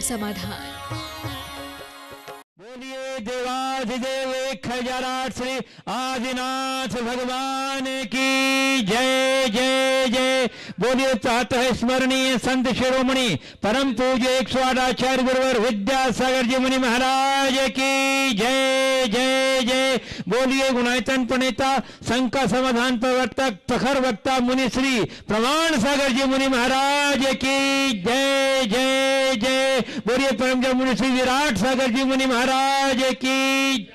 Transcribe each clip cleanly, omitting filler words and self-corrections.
समाधान। बोलिए देवाधिदेव 1008 श्री आदिनाथ भगवान की जय जय जय। बोलिए प्रातः स्मरणीय संत शिरोमणि परम पूज्य 108 आचार्य गुरुवर विद्यासागर जी मुनि महाराज की जय जय जय। बोलिए गुणायतन प्रणेता शंका समाधान प्रवर्तक प्रखर वक्ता मुनि श्री प्रमाण सागर जी मुनि महाराज की जय जय जय। बोलिए परम जय मुनि श्री विराट सागर जी मुनि महाराज की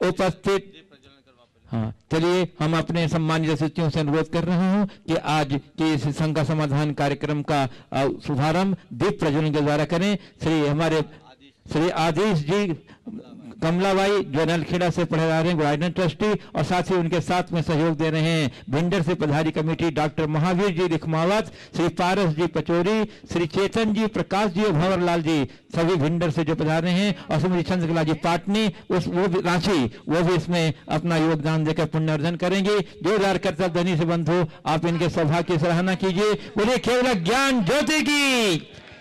उपस्थित। हाँ, चलिए हम अपने सम्मानित अतिथियों से अनुरोध कर रहा हूं कि आज के इस शंका समाधान कार्यक्रम का शुभारंभ दीप प्रज्वलन के द्वारा करें। श्री आदेश जी कमलाबाई जो नलखेड़ा से पढ़े आ रहे हैं गाइडेंस ट्रस्टी, और साथ ही उनके साथ में सहयोग दे रहे हैं भिंडर से पधारी कमेटी डॉक्टर महावीर जी लिखमावत, श्री पारस जी पचोरी, श्री चेतन जी, प्रकाश जी और भंवरलाल जी सभी भिंडर से जो पधार रहे हैं, और श्री चंद्रकला जी पाटनी वो भी रांची, वो भी इसमें अपना योगदान देकर पुण्य अर्जन करेंगे। जोरदार कर्तव्य धनी से बंधु आप इनके सौभाग्य की सराहना कीजिए। बोलिए केवल ज्ञान ज्योति की,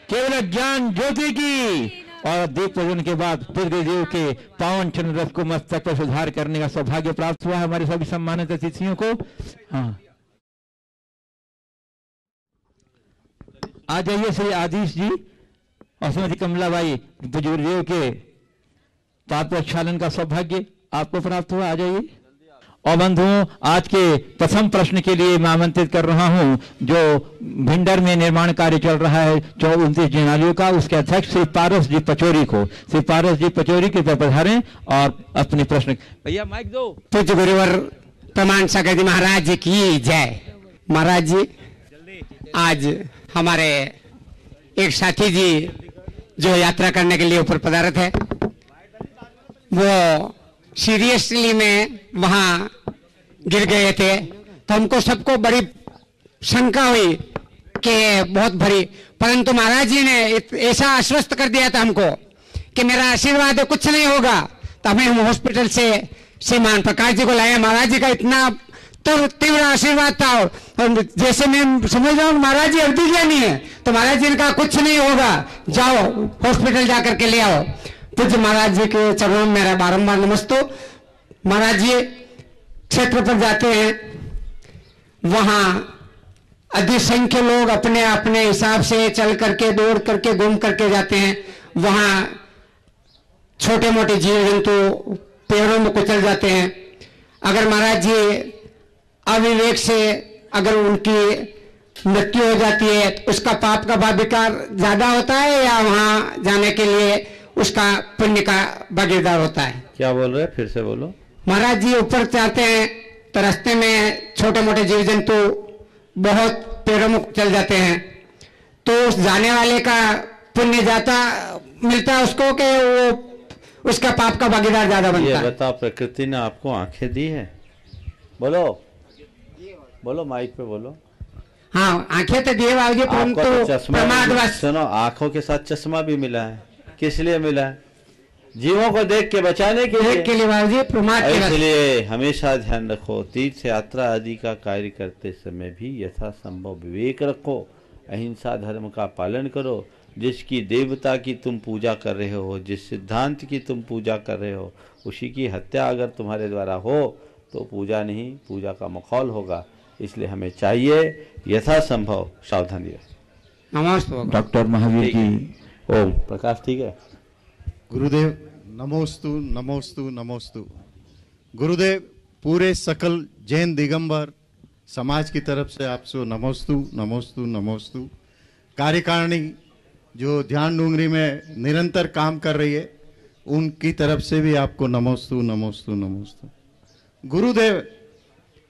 केवल ज्ञान ज्योति की। और दीप प्रज्वलन के बाद पृथ्वीदेव के पावन चरण रथ को मस्तक पर सुधार करने का सौभाग्य प्राप्त हुआ है हमारे सभी सम्मानित अतिथियों को। हाँ, आ जाइए श्री आदिश जी और श्रीमती कमलाबाई, बुजुर्गदेव के पाद प्रक्षालन का सौभाग्य आपको प्राप्त हुआ। आ जाइए। और बंधुओं, आज के प्रथम प्रश्न के लिए मैं आमंत्रित कर रहा हूं जो भिंडर में निर्माण कार्य चल रहा है 29 जनालियों का, उसके अध्यक्ष श्री पारस जी पचोरी को। श्री पारस जी पचोरी के पधारें और अपने प्रश्न। भैया माइक दो। पूज्य गुरुवर प्रमाण सागर जी महाराज जी की जय। महाराज जी, आज हमारे एक साथी जी जो यात्रा करने के लिए ऊपर पधारत है, वो सीरियसली में वहां गिर गए थे, तो हमको सबको बड़ी शंका हुई कि बहुत भरी, परंतु महाराज जी ने ऐसा आश्वस्त कर दिया था हमको कि मेरा आशीर्वाद है, कुछ नहीं होगा। तो हम हॉस्पिटल से श्रीमान प्रकाश जी को लाए। महाराज जी का इतना तो तीव्र आशीर्वाद था, और जैसे मैं समझ रहा हूँ महाराज जी अवधि ज्ञानी है, तो महाराज जी ने कहा कुछ नहीं होगा, जाओ हॉस्पिटल जाकर के ले आओ। पूज्य महाराज जी के चरणों में मेरा बारंबार नमस्तो। महाराज जी क्षेत्र पर जाते हैं, वहां अधिसंख्य लोग अपने अपने हिसाब से चल करके, दौड़ करके, घूम करके जाते हैं। वहां छोटे मोटे जीव जंतु पेड़ों में कुचल जाते हैं। अगर महाराज जी अविवेक से अगर उनकी मृत्यु हो जाती है, तो उसका पाप का भाविकार ज्यादा होता है या वहां जाने के लिए उसका पुण्य का भागीदार होता है? क्या बोल रहे हैं, फिर से बोलो। महाराज जी ऊपर जाते हैं तो रास्ते में छोटे मोटे जीव जंतु बहुत पेड़ों में चल जाते हैं, तो उस जाने वाले का पुण्य ज्यादा मिलता है उसको कि वो उसका पाप का भागीदार ज्यादा बनता है? ये बताओ, प्रकृति ने आपको आंखें दी है? बोलो बोलो, माइक पे बोलो। हाँ, आंखें तो दिए बाबूजी, परंतु प्रमादवश। सुनो, आंखों के साथ चश्मा भी मिला है। किस लिए मिला है? जीवों को देख के बचाने के लिए बाबूजी, प्रमाद के लिए। इसलिए हमेशा ध्यान रखो, तीर्थ यात्रा आदि का कार्य करते समय भी यथासंभव विवेक रखो, अहिंसा धर्म का पालन करो। जिसकी देवता की तुम पूजा कर रहे हो, जिस सिद्धांत की तुम पूजा कर रहे हो, उसी की हत्या अगर तुम्हारे द्वारा हो तो पूजा नहीं, पूजा का मखौल होगा। इसलिए हमें चाहिए यथासंभव सावधानी रखें। नमस्ते डॉक्टर महावीर जी। ओम प्रकाश, ठीक है। गुरुदेव नमोस्तु नमोस्तु नमोस्तु। गुरुदेव, पूरे सकल जैन दिगंबर समाज की तरफ से आपसे नमोस्तु नमोस्तु नमोस्तु। कार्यकारिणी जो ध्यान डूंगरी में निरंतर काम कर रही है, उनकी तरफ से भी आपको नमोस्तु नमोस्तु नमोस्तु। गुरुदेव,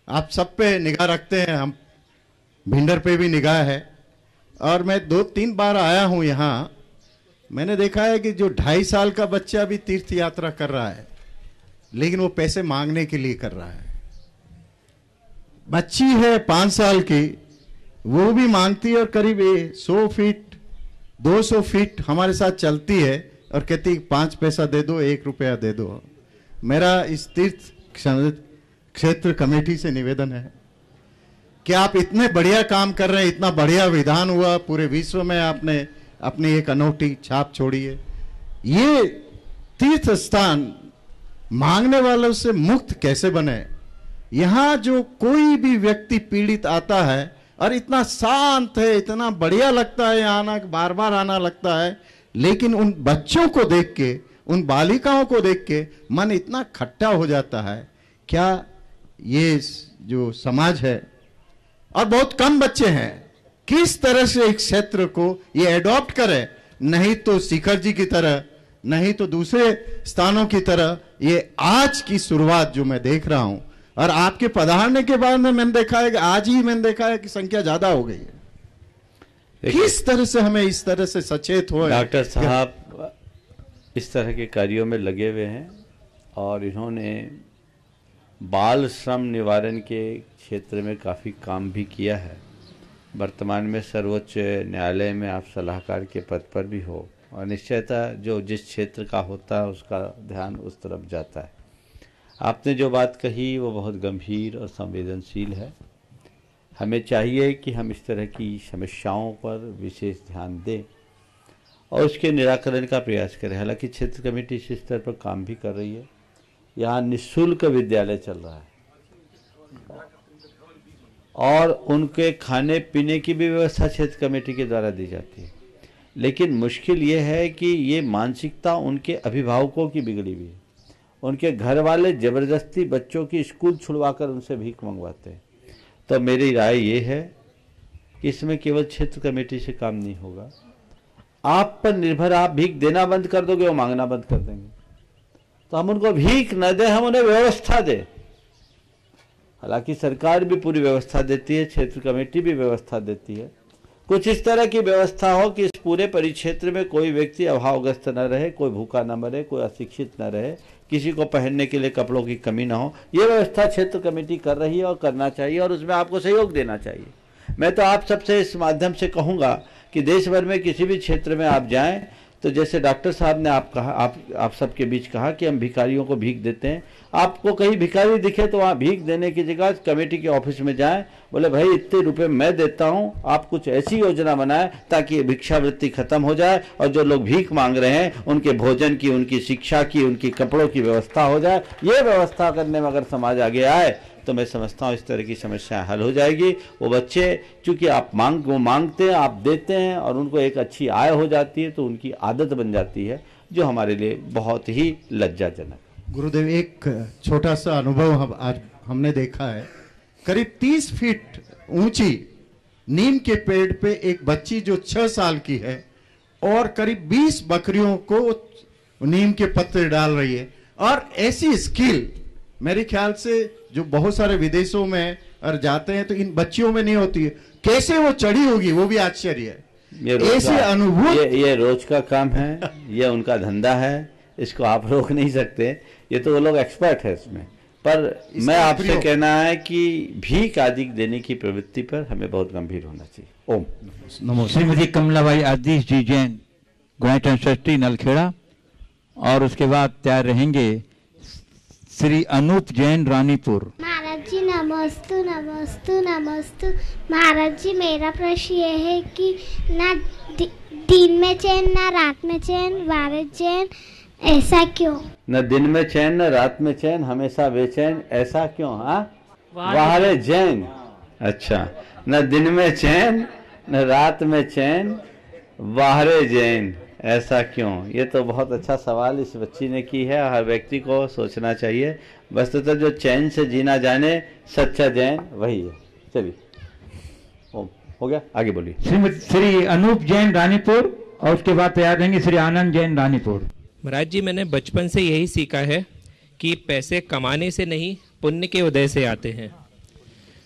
आप सब पे निगाह रखते हैं, हम भिंडर पे भी निगाह है, और मैं 2-3 बार आया हूं यहाँ। मैंने देखा है कि जो 2.5 साल का बच्चा भी तीर्थ यात्रा कर रहा है, लेकिन वो पैसे मांगने के लिए कर रहा है। बच्ची है 5 साल की, वो भी मांगती है, और करीब 100 फीट 200 फीट हमारे साथ चलती है और कहती 5 पैसा दे दो, 1 रुपया दे दो। मेरा इस तीर्थ क्षेत्र कमेटी से निवेदन है कि आप इतने बढ़िया काम कर रहे हैं, इतना बढ़िया विधान हुआ, पूरे विश्व में आपने अपनी एक अनोखी छाप छोड़ी है। ये तीर्थ स्थान मांगने वालों से मुक्त कैसे बने। यहाँ जो कोई भी व्यक्ति पीड़ित आता है और इतना शांत है, इतना बढ़िया लगता है यहाँ आना, बार बार आना लगता है, लेकिन उन बच्चों को देख के, उन बालिकाओं को देख के मन इतना खट्टा हो जाता है। क्या ये जो समाज है, और बहुत कम बच्चे हैं, किस तरह से एक क्षेत्र को ये एडॉप्ट करे, नहीं तो शिखर जी की तरह, नहीं तो दूसरे स्थानों की तरह। ये आज की शुरुआत जो मैं देख रहा हूं, और आपके पधारने के बाद में मैंने देखा है कि आज ही मैंने देखा है कि संख्या ज्यादा हो गई है। किस तरह से हमें इस तरह से सचेत हो। डॉक्टर साहब इस तरह के कार्यों में लगे हुए हैं और इन्होंने बाल श्रम निवारण के क्षेत्र में काफ़ी काम भी किया है। वर्तमान में सर्वोच्च न्यायालय में आप सलाहकार के पद पर भी हो, और निश्चयतः जो जिस क्षेत्र का होता है उसका ध्यान उस तरफ जाता है। आपने जो बात कही वो बहुत गंभीर और संवेदनशील है। हमें चाहिए कि हम इस तरह की समस्याओं पर विशेष ध्यान दें और उसके निराकरण का प्रयास करें। हालांकि क्षेत्र कमेटी इस स्तर पर काम भी कर रही है। यहाँ निःशुल्क विद्यालय चल रहा है और उनके खाने पीने की भी व्यवस्था क्षेत्र कमेटी के द्वारा दी जाती है। लेकिन मुश्किल ये है कि ये मानसिकता उनके अभिभावकों की बिगड़ी हुई है। उनके घर वाले जबरदस्ती बच्चों की स्कूल छुड़वाकर उनसे भीख मंगवाते हैं। तो मेरी राय ये है कि इसमें केवल क्षेत्र कमेटी से काम नहीं होगा। आप पर निर्भर, आप भीख देना बंद कर दोगे वो मांगना बंद कर देंगे। तो हम उनको भीख न दें, हम उन्हें व्यवस्था दें। हालांकि सरकार भी पूरी व्यवस्था देती है, क्षेत्र कमेटी भी व्यवस्था देती है। कुछ इस तरह की व्यवस्था हो कि इस पूरे परिक्षेत्र में कोई व्यक्ति अभावग्रस्त न रहे, कोई भूखा न मरे, कोई अशिक्षित न रहे, किसी को पहनने के लिए कपड़ों की कमी ना हो। ये व्यवस्था क्षेत्र कमेटी कर रही है और करना चाहिए, और उसमें आपको सहयोग देना चाहिए। मैं तो आप सबसे इस माध्यम से कहूँगा कि देश भर में किसी भी क्षेत्र में आप जाएं तो जैसे डॉक्टर साहब ने आप कहा, आप सबके बीच कहा कि हम भिखारियों को भीख देते हैं। आपको कहीं भिखारी दिखे तो वहाँ भीख देने की जगह कमेटी के ऑफिस में जाएं, बोले भाई इतने रुपए मैं देता हूँ, आप कुछ ऐसी योजना बनाएं ताकि भिक्षावृत्ति खत्म हो जाए और जो लोग भीख मांग रहे हैं उनके भोजन की, उनकी शिक्षा की, उनकी कपड़ों की व्यवस्था हो जाए। ये व्यवस्था करने में अगर समाज आगे आए तो मैं समझता हूँ इस तरह की समस्या हल हो जाएगी। वो बच्चे चूंकि वो मांगते हैं, आप देते हैं और उनको एक अच्छी आय हो जाती है तो उनकी आदत बन जाती है, जो हमारे लिए बहुत ही लज्जाजनक। गुरुदेव, एक छोटा सा अनुभव आज हमने देखा है। करीब 30 फीट ऊंची नीम के पेड़ पे एक बच्ची जो 6 साल की है और करीब 20 बकरियों को नीम के पत्ते डाल रही है। और ऐसी स्किल मेरे ख्याल से जो बहुत सारे विदेशों में और जाते हैं तो इन बच्चियों में नहीं होती है। कैसे वो चढ़ी होगी वो भी आश्चर्य है। ऐसे अनुभव ये रोज का काम है, ये उनका धंधा है, इसको आप रोक नहीं सकते। ये तो वो लोग एक्सपर्ट है इसमें। पर मैं आपसे कहना है कि भीख आदि देने की प्रवृत्ति पर हमें बहुत गंभीर होना चाहिए। ओम नमो। श्रीमती कमलाबाई आदिश जी जैन, ग्वाइटन सृष्टि नलखेड़ा, और उसके बाद तैयार रहेंगे श्री अनूप जैन रानीपुर। महाराज जी नमस्तु नमस्तु नमस्तु। महाराज जी मेरा प्रश्न ये है कि ना दिन में चैन ना रात में चैन, वारे चैन, ऐसा क्यों? न दिन में चैन न रात में चैन, हमेशा बेचैन, ऐसा क्यों? हाँ, वारे जैन। अच्छा, न दिन में चैन न रात में चैन, वारे जैन, ऐसा क्यों? ये तो बहुत अच्छा सवाल इस बच्ची ने की है। हर व्यक्ति को सोचना चाहिए। वस्तुतः जो चैन से जीना जाने सच्चा जैन वही है। चलिए, हो गया, आगे बोलिए। श्री अनूप जैन रानीपुर, और उसके बाद तैयार रहेंगे श्री आनंद जैन रानीपुर। महाराज जी, मैंने बचपन से यही सीखा है कि पैसे कमाने से नहीं, पुण्य के उदय से आते हैं।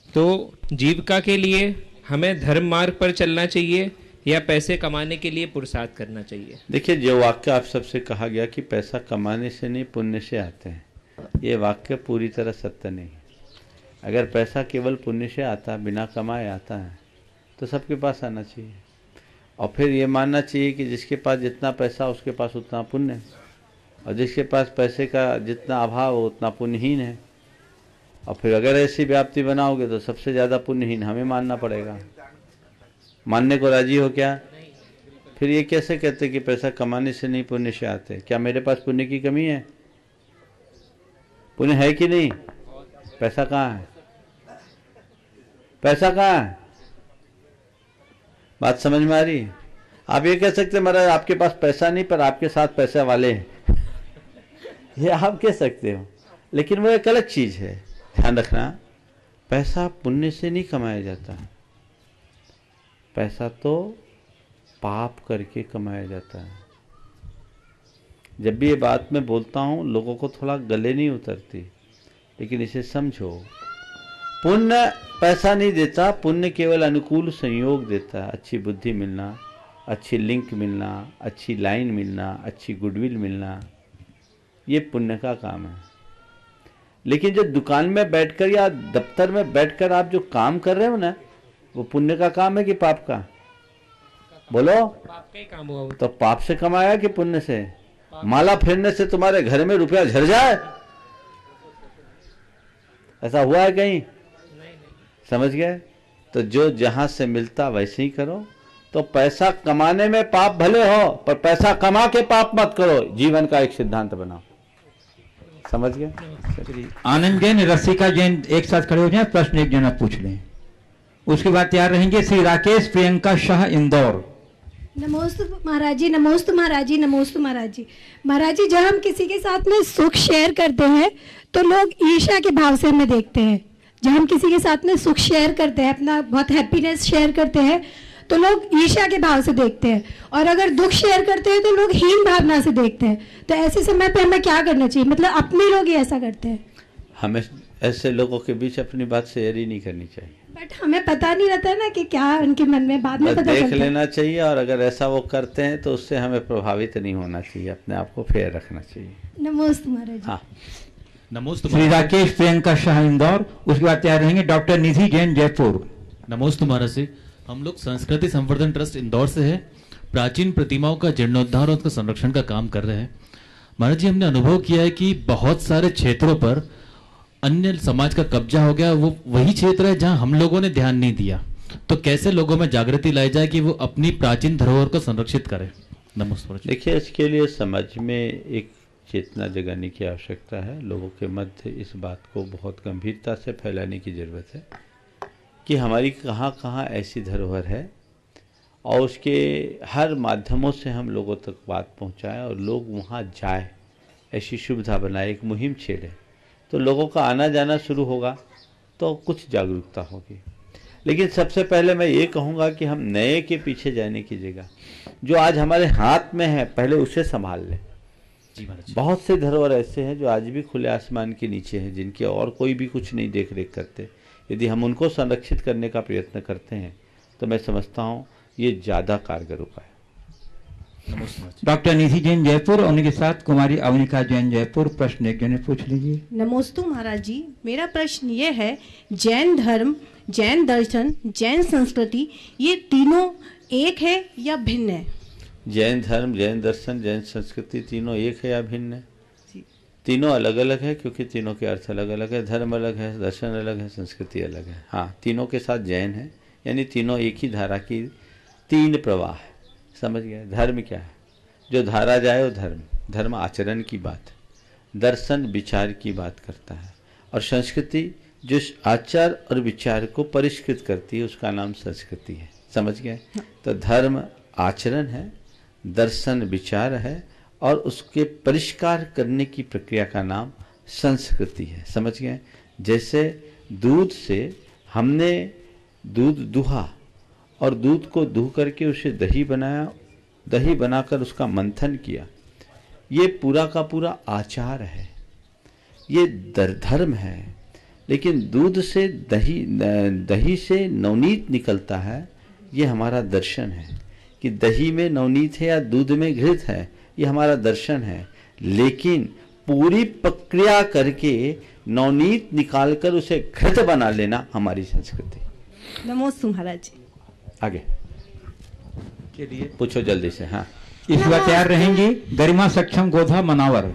तो जीविका के लिए हमें धर्म मार्ग पर चलना चाहिए या पैसे कमाने के लिए पुरुषार्थ करना चाहिए? देखिए, जो वाक्य आप सबसे कहा गया कि पैसा कमाने से नहीं पुण्य से आते हैं, ये वाक्य पूरी तरह सत्य नहीं है। अगर पैसा केवल पुण्य से आता, बिना कमाए आता है, तो सबके पास आना चाहिए। और फिर ये मानना चाहिए कि जिसके पास जितना पैसा उसके पास उतना पुण्य है, और जिसके पास पैसे का जितना अभाव हो उतना पुण्यहीन है। और फिर अगर ऐसी व्याप्ति बनाओगे तो सबसे ज़्यादा पुण्यहीन हमें मानना पड़ेगा। मानने को राजी हो क्या? फिर ये कैसे कहते कि पैसा कमाने से नहीं पुण्य से आते? क्या मेरे पास पुण्य की कमी है? पुण्य है कि नहीं? पैसा कहाँ है? पैसा कहाँ है? बात समझ में आ रही है? आप ये कह सकते महाराज आपके पास पैसा नहीं पर आपके साथ पैसे वाले हैं ये आप कह सकते हो, लेकिन वो एक अलग चीज है। ध्यान रखना, पैसा पुण्य से नहीं कमाया जाता, पैसा तो पाप करके कमाया जाता है। जब भी ये बात मैं बोलता हूं लोगों को थोड़ा गले नहीं उतरती, लेकिन इसे समझो, पुण्य पैसा नहीं देता, पुण्य केवल अनुकूल संयोग देता है। अच्छी बुद्धि मिलना, अच्छी लिंक मिलना, अच्छी लाइन मिलना, अच्छी गुडविल मिलना, ये पुण्य का काम है। लेकिन जो दुकान में बैठकर या दफ्तर में बैठकर आप जो काम कर रहे हो ना, वो पुण्य का काम है कि पाप का? बोलो। पाप का ही काम हुआ। तो पाप से कमाया कि पुण्य से? माला फेरने से तुम्हारे घर में रुपया झड़ जाए, ऐसा हुआ है कहीं? समझ गए? तो जो जहां से मिलता वैसे ही करो। तो पैसा कमाने में पाप भले हो, पर पैसा कमा के पाप मत करो, जीवन का एक सिद्धांत बनाओ। समझ गए? आनंद जैन, रसिका जैन एक साथ खड़े हो जाएं, प्रश्न एक जना पूछ लें, उसके बाद तैयार रहेंगे श्री राकेश प्रियंका शाह, इंदौर। नमोस्तु महाराज जी, नमोस्तु महाराज जी, नमोस्तु महाराज जी। महाराज जी, जब हम किसी के साथ में सुख शेयर करते हैं तो लोग ईर्ष्या के भाव से हमें देखते हैं। जब हम किसी के साथ में सुख शेयर करते हैं, अपना बहुत हैप्पीनेस शेयर करते हैं, तो लोग ईर्ष्या के भाव से देखते हैं, और अगर दुख शेयर करते हैं तो लोग हीन भावना से देखते हैं। तो ऐसे समय पे हमें क्या करना चाहिए? मतलब अपने लोग ही ऐसा करते हैं। हमें ऐसे लोगों के बीच अपनी बात शेयर ही नहीं करनी चाहिए। बट हमें पता नहीं रहता ना कि क्या उनके मन में, बाद में पता देख चलता है। लेना चाहिए, और अगर ऐसा वो करते हैं तो उससे हमें प्रभावित नहीं होना चाहिए, अपने आप को फेयर रखना चाहिए। नमोस्तु महाराज जी। हाँ, नमोस्तु श्री राकेश प्रियंका शाह, इंदौर। उसके बाद तैयार रहेंगे डॉक्टर निधि जैन, जयपुर। नमोस्तु महाराज जी। हम लोग संस्कृति संवर्धन ट्रस्ट इंदौर से है, प्राचीन प्रतिमाओं का जीर्णोद्धार और उसका संरक्षण का काम कर रहे हैं। महाराज जी, हमने अनुभव किया है कि बहुत सारे क्षेत्रों पर अन्य समाज का कब्जा हो गया, वो वही क्षेत्र है जहां हम लोगों ने ध्यान नहीं दिया। तो कैसे लोगों में जागृति लाई जाए कि वो अपनी प्राचीन धरोहर को संरक्षित करें? नमस्कार। देखिए, इसके लिए समाज में एक चेतना जगाने की आवश्यकता है। लोगों के मध्य इस बात को बहुत गंभीरता से फैलाने की जरूरत है कि हमारी कहाँ कहाँ ऐसी धरोहर है, और उसके हर माध्यमों से हम लोगों तक बात पहुँचाएं और लोग वहाँ जाए, ऐसी सुविधा बनाए, एक मुहिम छेड़े, तो लोगों का आना जाना शुरू होगा, तो कुछ जागरूकता होगी। लेकिन सबसे पहले मैं ये कहूँगा कि हम नए के पीछे जाने की जगह जो आज हमारे हाथ में है, पहले उसे संभाल लें। बहुत से धरोहर ऐसे हैं जो आज भी खुले आसमान के नीचे हैं, जिनके और कोई भी कुछ नहीं देख रेख करते। यदि हम उनको संरक्षित करने का प्रयत्न करते हैं तो मैं समझता हूँ ये ज़्यादा कारगर उपाय है। डॉक्टर निधि जैन, जयपुर, और उनके साथ कुमारी अवनिका जैन, जयपुर। प्रश्न एक जने पूछ लीजिए। नमोस्तु महाराज जी, मेरा प्रश्न ये है, जैन धर्म, जैन दर्शन, जैन संस्कृति, ये तीनों एक है या भिन्न है? जैन धर्म, जैन दर्शन, जैन संस्कृति तीनों एक है या भिन्न है? तीनों अलग अलग है, क्योंकि तीनों के अर्थ अलग अलग है। धर्म अलग है, दर्शन अलग है, संस्कृति अलग है। हाँ, तीनों के साथ जैन है, यानी तीनों एक ही धारा की तीन प्रवाह है। समझ गए? धर्म क्या है? जो धारा जाए वो धर्म। धर्म आचरण की बात है, दर्शन विचार की बात करता है, और संस्कृति जो आचार और विचार को परिष्कृत करती है, उसका नाम संस्कृति है। समझ गए? तो धर्म आचरण है, दर्शन विचार है, और उसके परिष्कार करने की प्रक्रिया का नाम संस्कृति है। समझ गए? जैसे दूध से हमने दूध दुहा और दूध को दुह करके उसे दही बनाया, दही बनाकर उसका मंथन किया, ये पूरा का पूरा आचार है, ये धर्म है। लेकिन दूध से दही से नवनीत निकलता है, ये हमारा दर्शन है। कि दही में नवनीत है या दूध में घृत है, ये हमारा दर्शन है। लेकिन पूरी प्रक्रिया करके नवनीत निकालकर उसे घृत बना लेना हमारी संस्कृति। नमोस्तु महाराज जी। आगे चलिए, पूछो जल्दी से। हाँ, इस बार तैयार रहेंगी गरिमा सक्षम, गोधा, मनावर।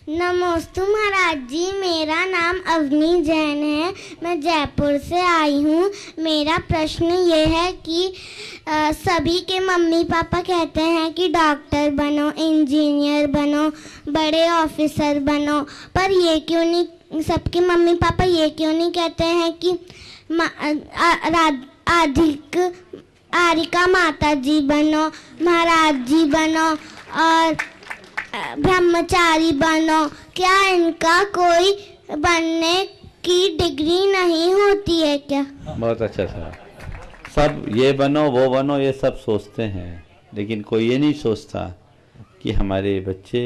नमोस्तु महाराज जी, मेरा नाम अवनी जैन है। मैं जयपुर से आई हूँ। मेरा प्रश्न ये है कि सभी के मम्मी पापा कहते हैं कि डॉक्टर बनो, इंजीनियर बनो, बड़े ऑफिसर बनो, पर ये क्यों नहीं, सबके मम्मी पापा ये क्यों नहीं कहते हैं कि आरिका माता जी बनो, महाराज जी बनो और ब्रह्मचारी बनो? क्या इनका कोई बनने की डिग्री नहीं होती है क्या? बहुत अच्छा सवाल। सब ये बनो वो बनो ये सब सोचते हैं, लेकिन कोई ये नहीं सोचता कि हमारे बच्चे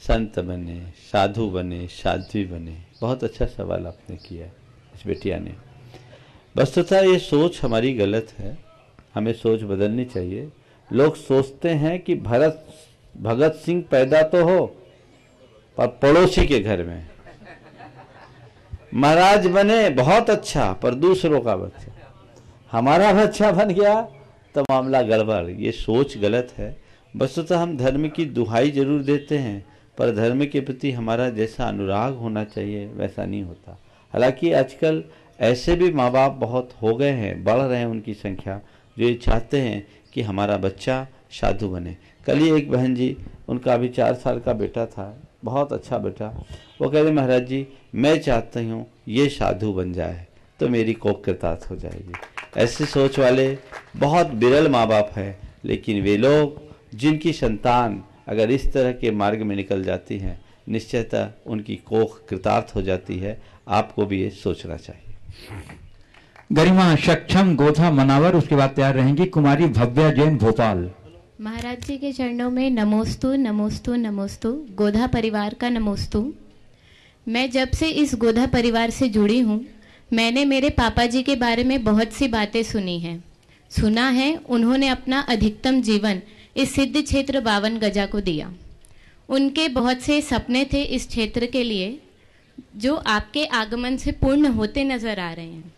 संत बने, साधु बने, साध्वी बने। बहुत अच्छा सवाल आपने किया इस बेटिया ने। वस्तुतः ये सोच हमारी गलत है, हमें सोच बदलनी चाहिए। लोग सोचते हैं कि भगत सिंह पैदा तो हो पर पड़ोसी के घर में, महाराज बने बहुत अच्छा पर दूसरों का बच्चा, हमारा बच्चा बन गया तो मामला गड़बड़। ये सोच गलत है। वस्तुतः हम धर्म की दुहाई जरूर देते हैं, पर धर्म के प्रति हमारा जैसा अनुराग होना चाहिए वैसा नहीं होता। हालांकि आजकल ऐसे भी माँ बाप बहुत हो गए हैं, बढ़ रहे हैं उनकी संख्या, जो ये चाहते हैं कि हमारा बच्चा साधु बने। कल ही एक बहन जी, उनका अभी 4 साल का बेटा था, बहुत अच्छा बेटा, वो कह रहे महाराज जी मैं चाहती हूँ ये साधु बन जाए तो मेरी कोख कृतार्थ हो जाएगी। ऐसे सोच वाले बहुत विरल माँ बाप हैं, लेकिन वे लोग जिनकी संतान अगर इस तरह के मार्ग में निकल जाती हैं, निश्चयतः उनकी कोख कृतार्थ हो जाती है। आपको भी ये सोचना चाहिए। गरिमा सक्षम गोधा मनावर, उसके बाद तैयार रहेंगी कुमारी भव्या जैन भोपाल। महाराज जी के चरणों में नमोस्तु नमोस्तु नमोस्तु। गोधा परिवार का नमोस्तु। मैं जब से इस गोधा परिवार से जुड़ी हूँ, मैंने मेरे पापा जी के बारे में बहुत सी बातें सुनी हैं। सुना है उन्होंने अपना अधिकतम जीवन इस सिद्ध क्षेत्र 52 गजा को दिया। उनके बहुत से सपने थे इस क्षेत्र के लिए, जो आपके आगमन से पूर्ण होते नजर आ रहे हैं।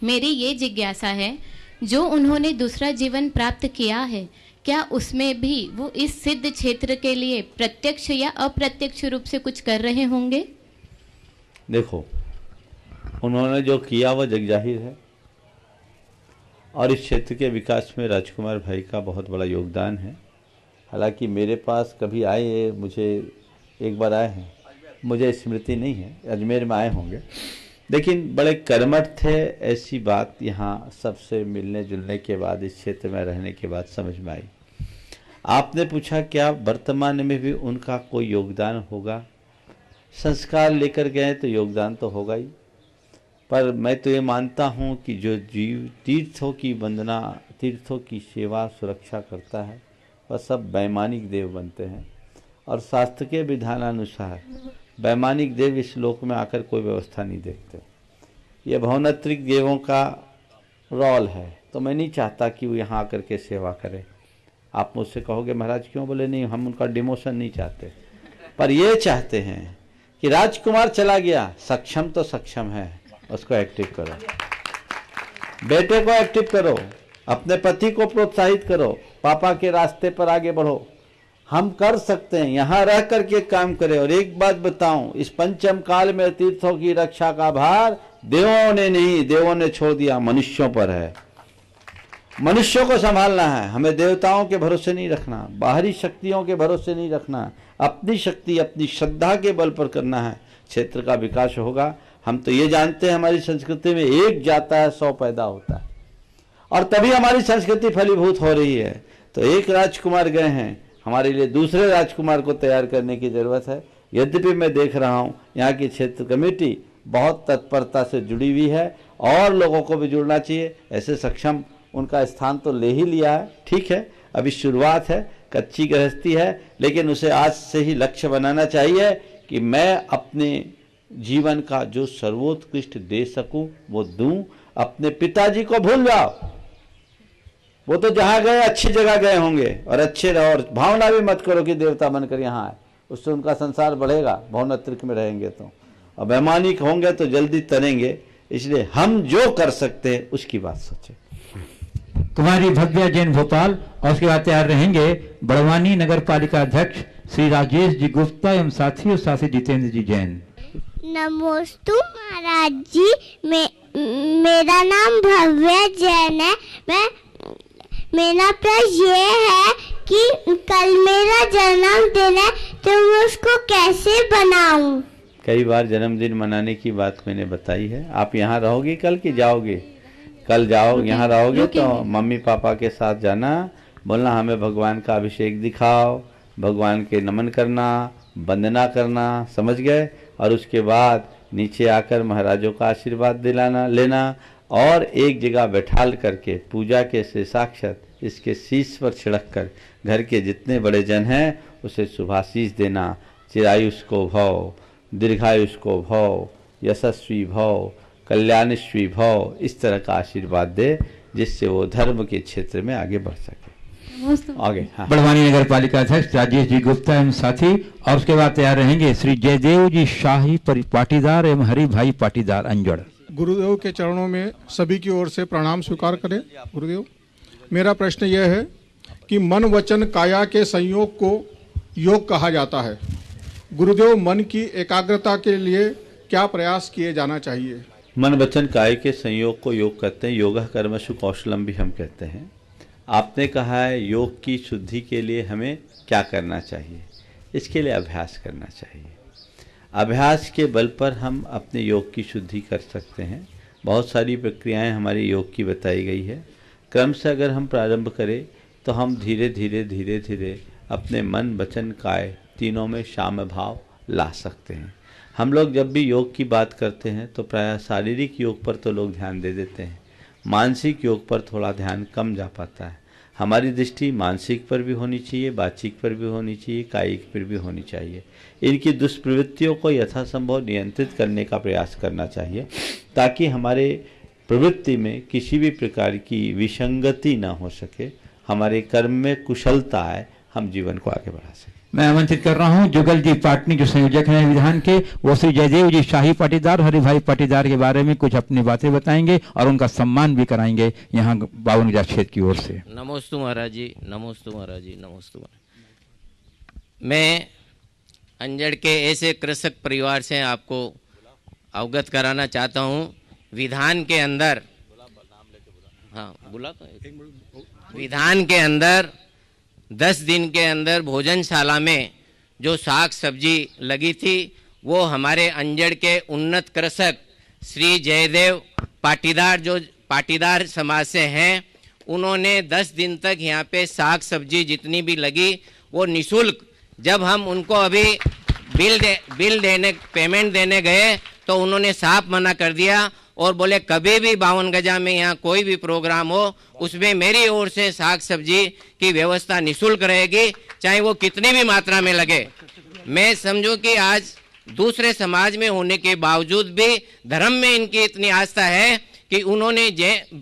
मेरी ये जिज्ञासा है, जो उन्होंने दूसरा जीवन प्राप्त किया है, क्या उसमें भी वो इस सिद्ध क्षेत्र के लिए प्रत्यक्ष या अप्रत्यक्ष रूप से कुछ कर रहे होंगे? देखो, उन्होंने जो किया वो जगजाहिर है, और इस क्षेत्र के विकास में राजकुमार भाई का बहुत बड़ा योगदान है। हालांकि मेरे पास कभी आए, मुझे एक बार आए हैं, मुझे स्मृति नहीं है, अजमेर में आए होंगे, लेकिन बड़े कर्मठ थे। ऐसी बात यहाँ सबसे मिलने जुलने के बाद, इस क्षेत्र में रहने के बाद समझ में आई। आपने पूछा क्या वर्तमान में भी उनका कोई योगदान होगा? संस्कार लेकर गए तो योगदान तो होगा ही, पर मैं तो ये मानता हूँ कि जो जीव तीर्थों की वंदना, तीर्थों की सेवा सुरक्षा करता है, वह सब वैमानिक देव बनते हैं। और शास्त्र के विधानानुसार वैमानिक देव इस लोक में आकर कोई व्यवस्था नहीं देखते। ये भवनात्रिक देवों का रोल है, तो मैं नहीं चाहता कि वो यहाँ आकर के सेवा करें। आप मुझसे कहोगे महाराज क्यों? बोले नहीं, हम उनका डिमोशन नहीं चाहते, पर ये चाहते हैं कि राजकुमार चला गया, सक्षम तो सक्षम है, उसको एक्टिव करो, बेटे को एक्टिव करो, अपने पति को प्रोत्साहित करो, पापा के रास्ते पर आगे बढ़ो। हम कर सकते हैं, यहाँ रह करके काम करें। और एक बात बताऊं, इस पंचम काल में तीर्थों की रक्षा का भार देवों ने नहीं, देवों ने छोड़ दिया, मनुष्यों पर है। मनुष्यों को संभालना है, हमें देवताओं के भरोसे नहीं रखना, बाहरी शक्तियों के भरोसे नहीं रखना, अपनी शक्ति अपनी श्रद्धा के बल पर करना है। क्षेत्र का विकास होगा। हम तो ये जानते हैं हमारी संस्कृति में एक जाता है 100 पैदा होता है, और तभी हमारी संस्कृति फलीभूत हो रही है। तो एक राजकुमार गए हैं, हमारे लिए दूसरे राजकुमार को तैयार करने की जरूरत है। यद्यपि मैं देख रहा हूँ यहाँ की क्षेत्र कमेटी बहुत तत्परता से जुड़ी हुई है, और लोगों को भी जुड़ना चाहिए। ऐसे सक्षम उनका स्थान तो ले ही लिया है, ठीक है, अभी शुरुआत है, कच्ची गृहस्थी है, लेकिन उसे आज से ही लक्ष्य बनाना चाहिए कि मैं अपने जीवन का जो सर्वोत्कृष्ट दे सकूं वो दूं। अपने पिताजी को भूल जाओ, वो तो जहां गए अच्छी जगह गए होंगे, और अच्छे रहो, और भावना भी मत करो कि देवता बनकर यहाँ आए, उससे उनका संसार बढ़ेगा। भवनात्रिक में रहेंगे तो, और वैमानिक होंगे तो जल्दी तरेंगे। इसलिए हम जो कर सकते हैं उसकी बात सोचें। कुमारी भव्या जैन भोपाल, और उसके बाद तैयार रहेंगे बड़वानी नगर पालिका अध्यक्ष श्री राजेश जी गुप्ता एवं साथी और साथी जितेंद्र जी जैन। नमोस्तु महाराज जी, मेरा नाम भव्य जैन है। मेरा प्रश्न ये है कि कल मेरा जन्मदिन है तो मैं उसको कैसे बनाऊं? कई बार जन्मदिन मनाने की बात मैंने बताई है। आप यहाँ रहोगे कल की जाओगे? कल जाओ, यहाँ रहोगे तो मम्मी पापा के साथ जाना, बोलना हमें भगवान का अभिषेक दिखाओ, भगवान के नमन करना, वंदना करना, समझ गए? और उसके बाद नीचे आकर महाराजों का आशीर्वाद दिलाना लेना और एक जगह बैठाल करके पूजा के से साक्षात इसके शीश पर छिड़क कर घर के जितने बड़े जन हैं उसे शुभाशीष देना। चिरायुष को भव, दीर्घायुष को भव, यशस्वी भव, कल्याणश्वी भव, इस तरह का आशीर्वाद दे जिससे वो धर्म के क्षेत्र में आगे बढ़ सके। आगे बड़वानी नगर पालिका अध्यक्ष राजेश जी गुप्ता एवं साथी, और उसके बाद तैयार रहेंगे श्री जयदेव जी शाही पाटीदार एवं हरि भाई पाटीदार अंजड़। गुरुदेव के चरणों में सभी की ओर से प्रणाम स्वीकार करें। गुरुदेव, मेरा प्रश्न यह है कि मन वचन काया के संयोग को योग कहा जाता है। गुरुदेव, मन की एकाग्रता के लिए क्या प्रयास किए जाना चाहिए? मन वचन काय के संयोग को योग कहते हैं। योगा कर्मसु कौशलम भी हम कहते हैं। आपने कहा है योग की शुद्धि के लिए हमें क्या करना चाहिए? इसके लिए अभ्यास करना चाहिए। अभ्यास के बल पर हम अपने योग की शुद्धि कर सकते हैं। बहुत सारी प्रक्रियाएं हमारे योग की बताई गई है। क्रम से अगर हम प्रारंभ करें तो हम धीरे धीरे अपने मन वचन काय तीनों में साम्य भाव ला सकते हैं। हम लोग जब भी योग की बात करते हैं तो प्रायः शारीरिक योग पर तो लोग ध्यान दे देते हैं, मानसिक योग पर थोड़ा ध्यान कम जा पाता है। हमारी दृष्टि मानसिक पर भी होनी चाहिए, वाचिक पर भी होनी चाहिए, कायिक पर भी होनी चाहिए। इनकी दुष्प्रवृत्तियों को यथासंभव नियंत्रित करने का प्रयास करना चाहिए ताकि हमारे प्रवृत्ति में किसी भी प्रकार की विसंगति ना हो सके, हमारे कर्म में कुशलता आए, हम जीवन को आगे बढ़ा सकें। मैं आमंत्रित कर रहा हूं जुगल जी पाटनी जो संयोजक हैं विधान के, वो श्री जयदेव जी शाही पाटीदार हरि भाई पाटीदार के बारे में कुछ अपनी बातें बताएंगे और उनका सम्मान भी कराएंगे यहाँ 52 क्षेत्र की ओर से। नमोस्तु महाराज जी, नमोस्तु महाराज जी, नमोस्तु। मैं अंजड़ के ऐसे कृषक परिवार से आपको अवगत कराना चाहता हूँ। विधान के अंदर, हाँ बोला तो, विधान के अंदर 10 दिन के अंदर भोजनशाला में जो साग सब्जी लगी थी वो हमारे अंजड़ के उन्नत कृषक श्री जयदेव पाटीदार जो पाटीदार समाज से हैं, उन्होंने 10 दिन तक यहाँ पे साग सब्जी जितनी भी लगी वो निःशुल्क, जब हम उनको अभी पेमेंट देने गए तो उन्होंने साफ मना कर दिया और बोले कभी भी 52 गजा में यहाँ कोई भी प्रोग्राम हो उसमें मेरी ओर से साग सब्जी की व्यवस्था निःशुल्क रहेगी, चाहे वो कितनी भी मात्रा में लगे। मैं समझूं कि आज दूसरे समाज में होने के बावजूद भी धर्म में इनकी इतनी आस्था है कि उन्होंने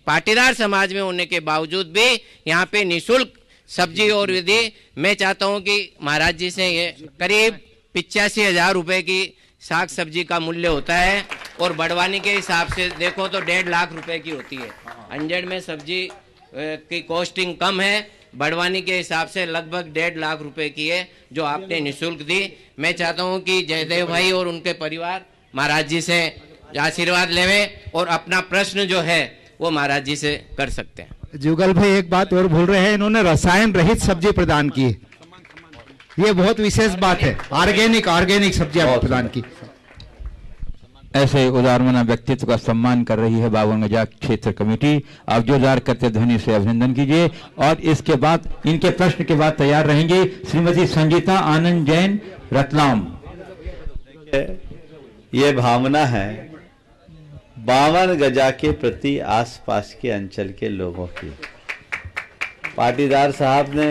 पाटीदार समाज में होने के बावजूद भी यहाँ पे निःशुल्क सब्जी और विधि। मैं चाहता हूँ कि महाराज जी से ये करीब 85,000 रुपए की साग सब्जी का मूल्य होता है और बड़वानी के हिसाब से देखो तो 1.5 लाख रुपए की होती है। अंजड़ में सब्जी की कॉस्टिंग कम है, बड़वानी के हिसाब से लगभग 1.5 लाख रुपए की है जो आपने निःशुल्क दी। मैं चाहता हूं कि जयदेव भाई और उनके परिवार महाराज जी से आशीर्वाद लेवें और अपना प्रश्न जो है वो महाराज जी से कर सकते हैं। जुगल भाई एक बात और भूल रहे हैं, इन्होंने रसायन रहित सब्जी प्रदान की, ये बहुत विशेष बात है। ऑर्गेनिक सब्जी प्रदान की। ऐसे उदारमना व्यक्तित्व का सम्मान कर रही है 52 गजा क्षेत्र कमेटी। आप जोरदार करते ध्वनि से अभिनंदन कीजिए। और इसके बाद इनके प्रश्न के बाद तैयार रहेंगे श्रीमती संगीता आनंद जैन रतलाम। ये भावना है 52 गजा के प्रति आसपास के अंचल के लोगों की। पाटीदार साहब ने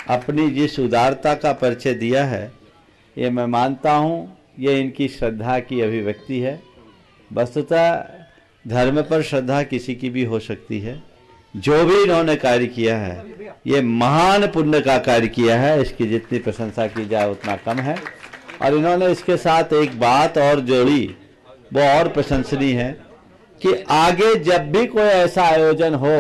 अपनी जिस उदारता का परिचय दिया है, ये मैं मानता हूँ ये इनकी श्रद्धा की अभिव्यक्ति है। वस्तुतः धर्म पर श्रद्धा किसी की भी हो सकती है। जो भी इन्होंने कार्य किया है ये महान पुण्य का कार्य किया है, इसकी जितनी प्रशंसा की जाए उतना कम है। और इन्होंने इसके साथ एक बात और जोड़ी, वो और प्रशंसनीय है कि आगे जब भी कोई ऐसा आयोजन हो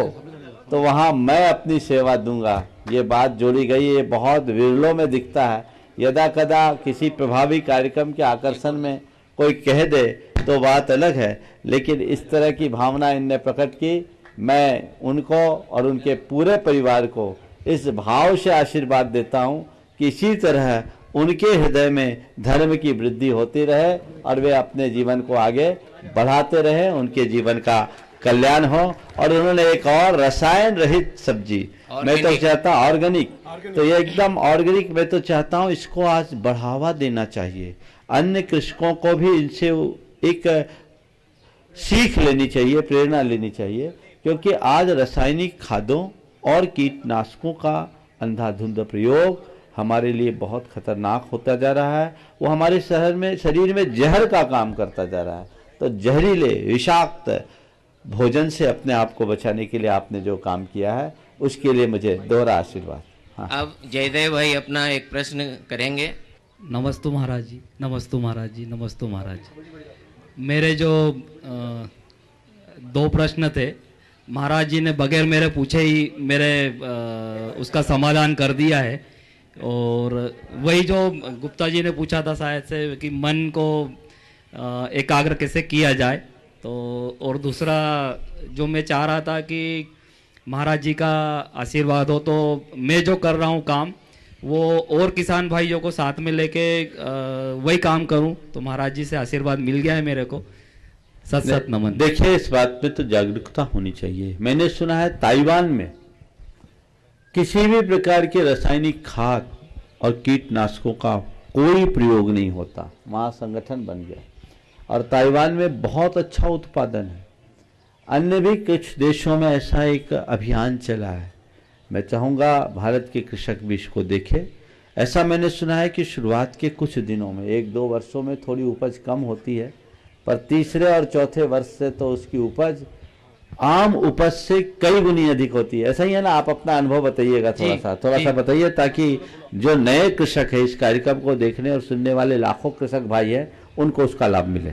तो वहाँ मैं अपनी सेवा दूंगा, ये बात जोड़ी गई, ये बहुत विरलों में दिखता है। यदा कदा किसी प्रभावी कार्यक्रम के आकर्षण में कोई कह दे तो बात अलग है, लेकिन इस तरह की भावना इनने प्रकट की। मैं उनको और उनके पूरे परिवार को इस भाव से आशीर्वाद देता हूँ कि इसी तरह उनके हृदय में धर्म की वृद्धि होती रहे और वे अपने जीवन को आगे बढ़ाते रहे, उनके जीवन का कल्याण हो। और उन्होंने एक और रसायन रहित सब्जी, मैं तो चाहता ऑर्गेनिक, तो ये एकदम ऑर्गेनिक, मैं तो चाहता हूँ इसको आज बढ़ावा देना चाहिए। अन्य कृषकों को भी इनसे एक सीख लेनी चाहिए, प्रेरणा लेनी चाहिए, क्योंकि आज रासायनिक खादों और कीटनाशकों का अंधाधुंध प्रयोग हमारे लिए बहुत खतरनाक होता जा रहा है। वो हमारे शरीर में जहर का काम करता जा रहा है। तो जहरीले विषाक्त भोजन से अपने आप को बचाने के लिए आपने जो काम किया है उसके लिए मुझे दोहरा आशीर्वाद। हाँ। अब जयदेव भाई अपना एक प्रश्न करेंगे। नमस्तु महाराज जी, नमस्तु महाराज जी, नमस्तु महाराज जी। मेरे जो 2 प्रश्न थे, महाराज जी ने बगैर मेरे पूछे ही उसका समाधान कर दिया है। और वही जो गुप्ता जी ने पूछा था शायद से कि मन को एकाग्र कैसे किया जाए, तो और दूसरा जो मैं चाह रहा था कि महाराज जी का आशीर्वाद हो, तो मैं जो कर रहा हूँ काम वो और किसान भाइयों को साथ में लेके वही काम करूं, तो महाराज जी से आशीर्वाद मिल गया है मेरे को। सत सत नमन। देखिए, इस बात पे तो जागरूकता होनी चाहिए। मैंने सुना है ताइवान में किसी भी प्रकार के रासायनिक खाद और कीटनाशकों का कोई प्रयोग नहीं होता। वहाँ संगठन बन गया और ताइवान में बहुत अच्छा उत्पादन है। अन्य भी कुछ देशों में ऐसा एक अभियान चला है। मैं चाहूँगा भारत के कृषक भी इसको देखें। ऐसा मैंने सुना है कि शुरुआत के कुछ दिनों में 1-2 वर्षों में थोड़ी उपज कम होती है, पर तीसरे और चौथे वर्ष से तो उसकी उपज आम उपज से कई गुनी अधिक होती है। ऐसा ही है ना? आप अपना अनुभव बताइएगा, थोड़ा सा बताइए, ताकि जो नए कृषक है इस कार्यक्रम को देखने और सुनने वाले लाखों कृषक भाई हैं उनको उसका लाभ मिले।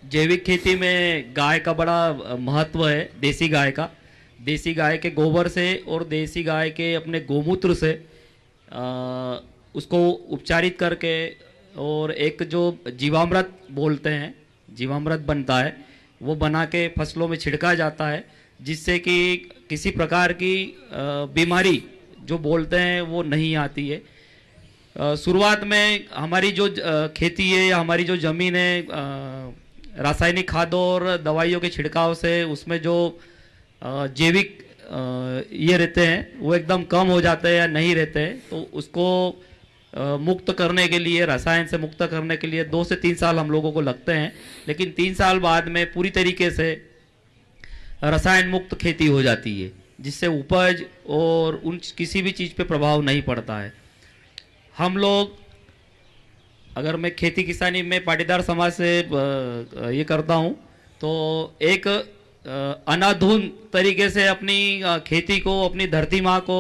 जैविक खेती में गाय का बड़ा महत्व है। देसी गाय का, देसी गाय के गोबर से और देसी गाय के अपने गोमूत्र से उसको उपचारित करके और एक जो जीवामृत बोलते हैं, जीवामृत बनता है, वो बना के फसलों में छिड़का जाता है, जिससे कि किसी प्रकार की बीमारी जो बोलते हैं वो नहीं आती है। शुरुआत में हमारी जो खेती है या हमारी जो ज़मीन है रासायनिक खादों और दवाइयों के छिड़काव से उसमें जो जैविक ये रहते हैं वो एकदम कम हो जाते हैं या नहीं रहते हैं, तो उसको मुक्त करने के लिए, रसायन से मुक्त करने के लिए 2 से 3 साल हम लोगों को लगते हैं। लेकिन 3 साल बाद में पूरी तरीके से रसायन मुक्त खेती हो जाती है, जिससे उपज और उन किसी भी चीज़ पे प्रभाव नहीं पड़ता है। हम लोग, अगर मैं खेती किसानी में पाटीदार समाज से ये करता हूँ, तो एक अनाधुन तरीके से अपनी खेती को, अपनी धरती माँ को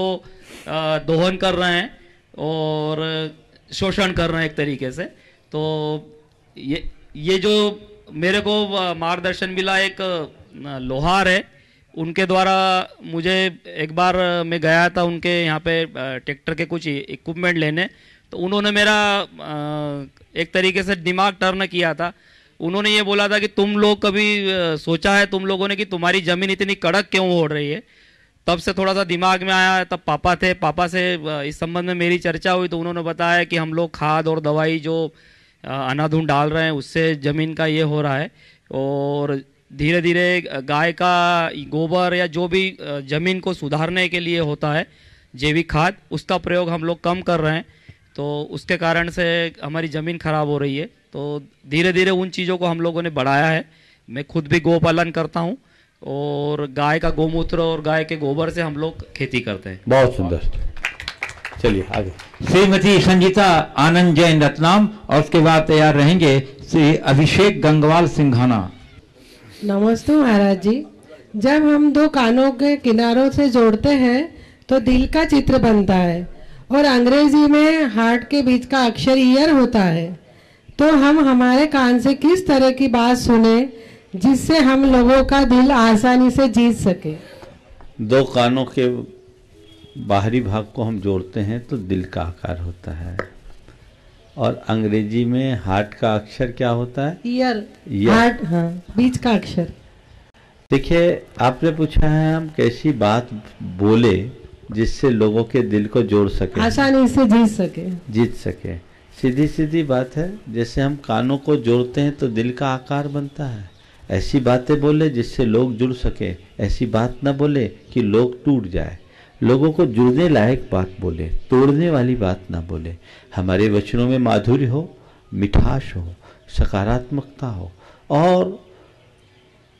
दोहन कर रहे हैं और शोषण कर रहे हैं एक तरीके से। तो ये जो मेरे को मार्गदर्शन मिला, एक लोहार है, उनके द्वारा मुझे एक बार मैं गया था उनके यहाँ पे ट्रैक्टर के कुछ इक्विपमेंट लेने, तो उन्होंने मेरा एक तरीके से दिमाग टर्न किया था। उन्होंने ये बोला था कि तुम लोग कभी सोचा है तुम लोगों ने कि तुम्हारी ज़मीन इतनी कड़क क्यों हो रही है? तब से थोड़ा सा दिमाग में आया। तब पापा थे, पापा से इस संबंध में मेरी चर्चा हुई, तो उन्होंने बताया कि हम लोग खाद और दवाई जो अनाधुन डाल रहे हैं उससे ज़मीन का ये हो रहा है, और धीरे धीरे गाय का गोबर या जो भी ज़मीन को सुधारने के लिए होता है जैविक खाद, उसका प्रयोग हम लोग कम कर रहे हैं। तो उसके कारण से हमारी ज़मीन खराब हो रही है। तो धीरे धीरे उन चीज़ों को हम लोगों ने बढ़ाया है। मैं खुद भी गोपालन करता हूँ और गाय का गोमूत्र और गाय के गोबर से हम लोग खेती करते हैं। बहुत सुंदर, चलिए आगे। श्रीमती संजीता आनंद जैन रत्नाम, और उसके बाद तैयार रहेंगे श्री अभिषेक गंगवाल सिंघाना। नमस्ते महाराज जी। जब हम 2 कानों के किनारों से जोड़ते हैं तो दिल का चित्र बनता है, और अंग्रेजी में हार्ट के बीच का अक्षर ईयर होता है। तो हम हमारे कान से किस तरह की बात सुने जिससे हम लोगों का दिल आसानी से जीत सके? 2 कानों के बाहरी भाग को हम जोड़ते हैं तो दिल का आकार होता है, और अंग्रेजी में हार्ट का अक्षर क्या होता है? ईयर, हार्ट, हाँ, बीच का अक्षर। देखिए, आपने पूछा है हम कैसी बात बोले जिससे लोगों के दिल को जोड़ सके, आसानी से जीत सके। सीधी सीधी बात है, जैसे हम कानों को जोड़ते हैं तो दिल का आकार बनता है। ऐसी बातें बोले जिससे लोग जुड़ सके, ऐसी बात ना बोले कि लोग टूट जाए। लोगों को जुड़ने लायक बात बोले, तोड़ने वाली बात ना बोले। हमारे वचनों में माधुर्य हो, मिठास हो, सकारात्मकता हो और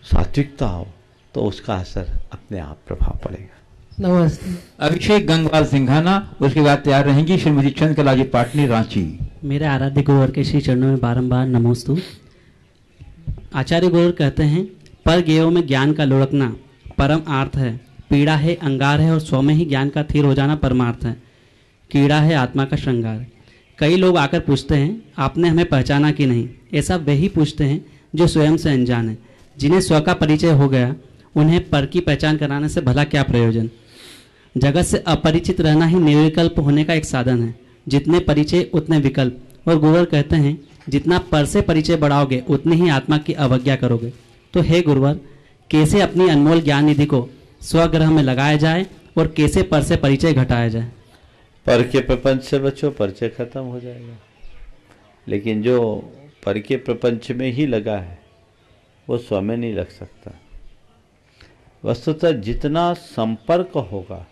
सात्विकता हो, तो उसका असर अपने आप प्रभाव पड़ेगा। नमस्ते। अभिषेक गंगवाल सिंघाना, उसके बाद तैयार रहेंगी श्रीमती चंद्रकला जी पाटनी, रांची। मेरे आराध्य गुरुवर के श्री चरणों में बारंबार नमोस्तु। आचार्य गुरुवर कहते हैं, पर गेयों में ज्ञान का लुढ़कना परम आर्थ है, पीड़ा है अंगार है और स्व में ही ज्ञान का थीर हो जाना परमार्थ है, कीड़ा है आत्मा का श्रृंगार। कई लोग आकर पूछते हैं, आपने हमें पहचाना कि नहीं? ऐसा वही पूछते हैं जो स्वयं से अनजान है। जिन्हें स्व का परिचय हो गया, उन्हें पर की पहचान कराने से भला क्या प्रयोजन? जगत से अपरिचित रहना ही निर्विकल्प होने का एक साधन है। जितने परिचय उतने विकल्प। और गुरुवर कहते हैं, जितना पर से परिचय बढ़ाओगे उतनी ही आत्मा की अवज्ञा करोगे। तो हे गुरुवर, कैसे अपनी अनमोल ज्ञान निधि को स्वग्रह में लगाया जाए और कैसे पर से परिचय घटाया जाए? पर के प्रपंच से बचो, परिचय खत्म हो जाएगा। लेकिन जो पर के प्रपंच में ही लगा है वो स्व में नहीं लग सकता। वस्तुतः जितना संपर्क होगा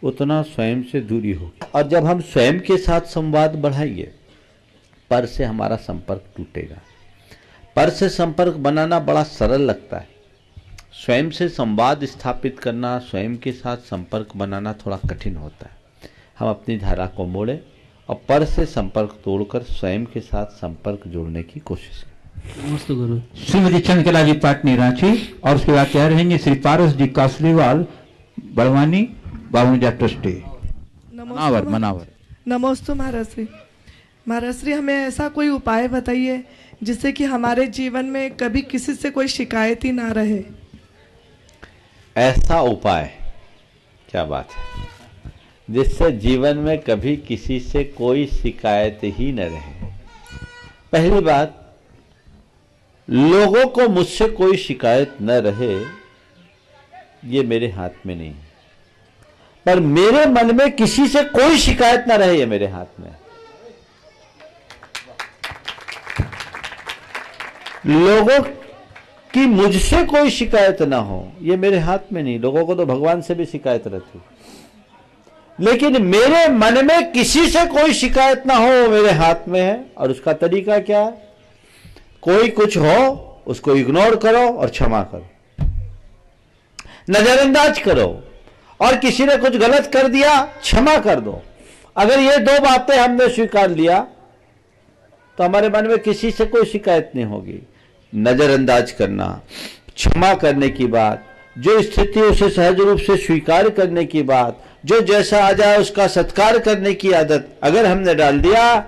उतना स्वयं से दूरी होगी, और जब हम स्वयं के साथ संवाद बढ़ाएंगे पर से हमारा संपर्क टूटेगा। पर से संपर्क बनाना बड़ा सरल लगता है, स्वयं से संवाद स्थापित करना, स्वयं के साथ संपर्क बनाना थोड़ा कठिन होता है। हम अपनी धारा को मोड़े और पर से संपर्क तोड़कर स्वयं के साथ संपर्क जोड़ने की कोशिश करें। नमस्ते गुरु। श्रीमती चंद्रकला जी पाटनी, रांची, और उसके बाद तैयार रहेंगे श्री पारस जी कासलीवाल, बड़वानी, बाबूजा ट्रस्टी, मनावर। नमोस्तु महाराज श्री। महाराज श्री, हमें ऐसा कोई उपाय बताइए जिससे कि हमारे जीवन में कभी किसी से कोई शिकायत ही ना रहे। ऐसा उपाय, क्या बात है, जिससे जीवन में कभी किसी से कोई शिकायत ही न रहे। पहली बात, लोगों को मुझसे कोई शिकायत न रहे ये मेरे हाथ में नहीं है, पर मेरे मन में किसी से कोई शिकायत न रहे ये मेरे हाथ में। लोगों की मुझसे कोई शिकायत ना हो ये मेरे हाथ में नहीं। लोगों को तो भगवान से भी शिकायत रहती, लेकिन मेरे मन में किसी से कोई शिकायत ना हो वो मेरे हाथ में है। और उसका तरीका क्या है? कोई कुछ हो उसको इग्नोर करो और क्षमा करो, नजरअंदाज करो, और किसी ने कुछ गलत कर दिया क्षमा कर दो। अगर ये दो बातें हमने स्वीकार लिया तो हमारे मन में किसी से कोई शिकायत नहीं होगी। नजरअंदाज करना, क्षमा करने की बात, जो स्थिति उसे सहज रूप से स्वीकार करने की बात, जो जैसा आ जाए उसका सत्कार करने की आदत अगर हमने डाल दिया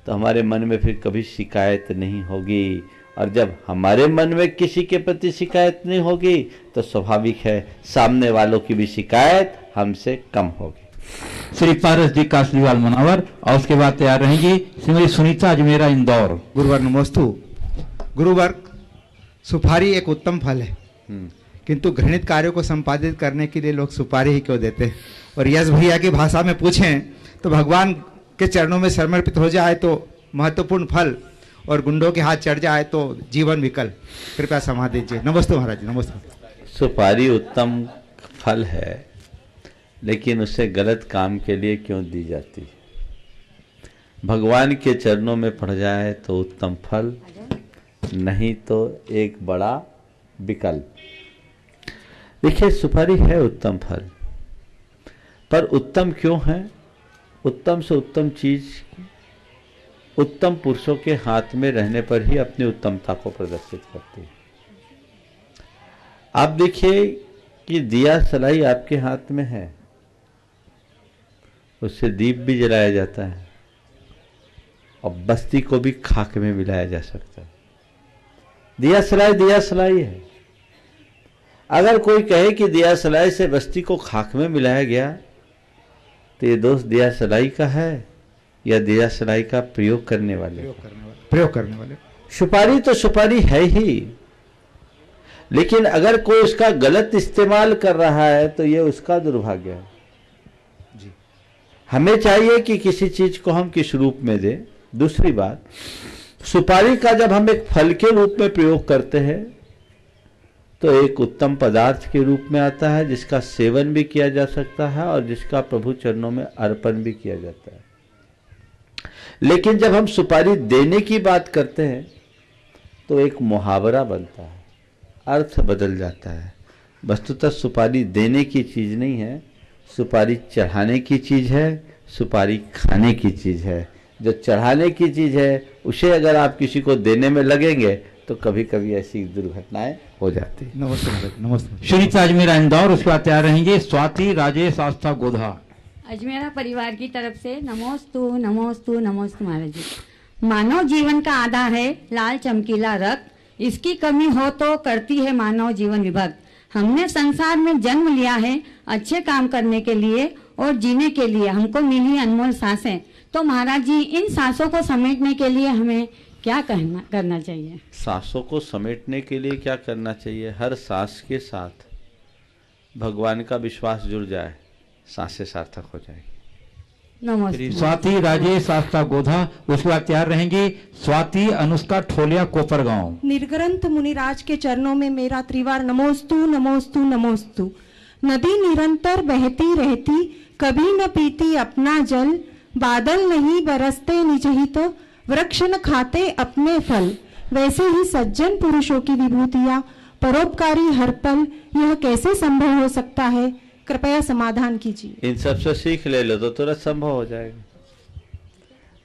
तो हमारे मन में फिर कभी शिकायत नहीं होगी। और जब हमारे मन में किसी के प्रति शिकायत नहीं होगी तो स्वाभाविक है सामने वालों की भी शिकायत हमसे कम होगी। श्री पारस जी कासलीवाल, मनावर, और उसके बाद तैयार रहेंगी श्रीमती सुनीता अजमेरा, इंदौर। गुरुवर नमोस्तु। गुरुवर, सुपारी एक उत्तम फल है, किंतु घृणित कार्यों को संपादित करने के लिए लोग सुपारी ही क्यों देते हैं? और यश भैया की भाषा में पूछें तो भगवान के चरणों में समर्पित हो जाए तो महत्वपूर्ण फल, और गुंडों के हाथ चढ़ जाए तो जीवन विकल। कृपया समा दीजिए। नमस्ते महाराज जी। नमस्ते। सुपारी उत्तम फल है, लेकिन उसे गलत काम के लिए क्यों दी जाती है? भगवान के चरणों में पड़ जाए तो उत्तम फल, नहीं तो एक बड़ा विकल्प। देखिए, सुपारी है उत्तम फल, पर उत्तम क्यों है? उत्तम से उत्तम चीज उत्तम पुरुषों के हाथ में रहने पर ही अपनी उत्तमता को प्रदर्शित करती है। आप देखिए कि दिया सलाई आपके हाथ में है, उससे दीप भी जलाया जाता है और बस्ती को भी खाक में मिलाया जा सकता है। दिया सलाई है। अगर कोई कहे कि दिया सलाई से बस्ती को खाक में मिलाया गया, तो ये दोष दिया सलाई का है या दिया सलाई का प्रयोग करने वाले? सुपारी तो सुपारी है ही, लेकिन अगर कोई उसका गलत इस्तेमाल कर रहा है तो ये उसका दुर्भाग्य है। हमें चाहिए कि किसी चीज को हम किस रूप में दें। दूसरी बात, सुपारी का जब हम एक फल के रूप में प्रयोग करते हैं तो एक उत्तम पदार्थ के रूप में आता है, जिसका सेवन भी किया जा सकता है और जिसका प्रभु चरणों में अर्पण भी किया जाता है। लेकिन जब हम सुपारी देने की बात करते हैं तो एक मुहावरा बनता है, अर्थ बदल जाता है। वस्तुतः सुपारी देने की चीज नहीं है, सुपारी चढ़ाने की चीज है, सुपारी खाने की चीज है। जो चढ़ाने की चीज है उसे अगर आप किसी को देने में लगेंगे तो कभी कभी ऐसी दुर्घटनाएं हो जाती। नमस्ते। सुनीता अजमेरा इंदौर, उसके बाद तैयार रहेंगे स्वाति राजेश आस्था गोधा। अजमेरा परिवार की तरफ से नमोस्तु नमोस्तु नमोस्तु महाराज जी। मानव जीवन का आधार है लाल चमकीला रक्त, इसकी कमी हो तो करती है मानव जीवन विभक्त। हमने संसार में जन्म लिया है अच्छे काम करने के लिए और जीने के लिए, हमको मिली अनमोल सांसें। तो महाराज जी, इन सांसों को समेटने के लिए हमें क्या करना चाहिए? सांसों को समेटने के लिए क्या करना चाहिए? हर सांस के साथ भगवान का विश्वास जुड़ जाए, सांसें सार्थक हो जाएगी। नमस्ते। स्वाति राजेश आस्था गोधा, उसके बाद तैयार रहेंगी स्वाति अनुष्का ठोलिया कोपरगांव। निर्ग्रंथ मुनिराज के चरणों में मेरा त्रिवार नमोस्तु नमोस्तु नमोस्तु। नदी निरंतर बहती रहती, कभी न पीती अपना जल, बादल नहीं बरसते निज हित, वृक्ष न खाते अपने फल। वैसे ही सज्जन पुरुषों की विभूतियां परोपकारी हर पल, यह कैसे संभव हो सकता है? कृपया समाधान कीजिए। इन सबसे सीख ले लो तो तुरंत संभव हो जाएगा।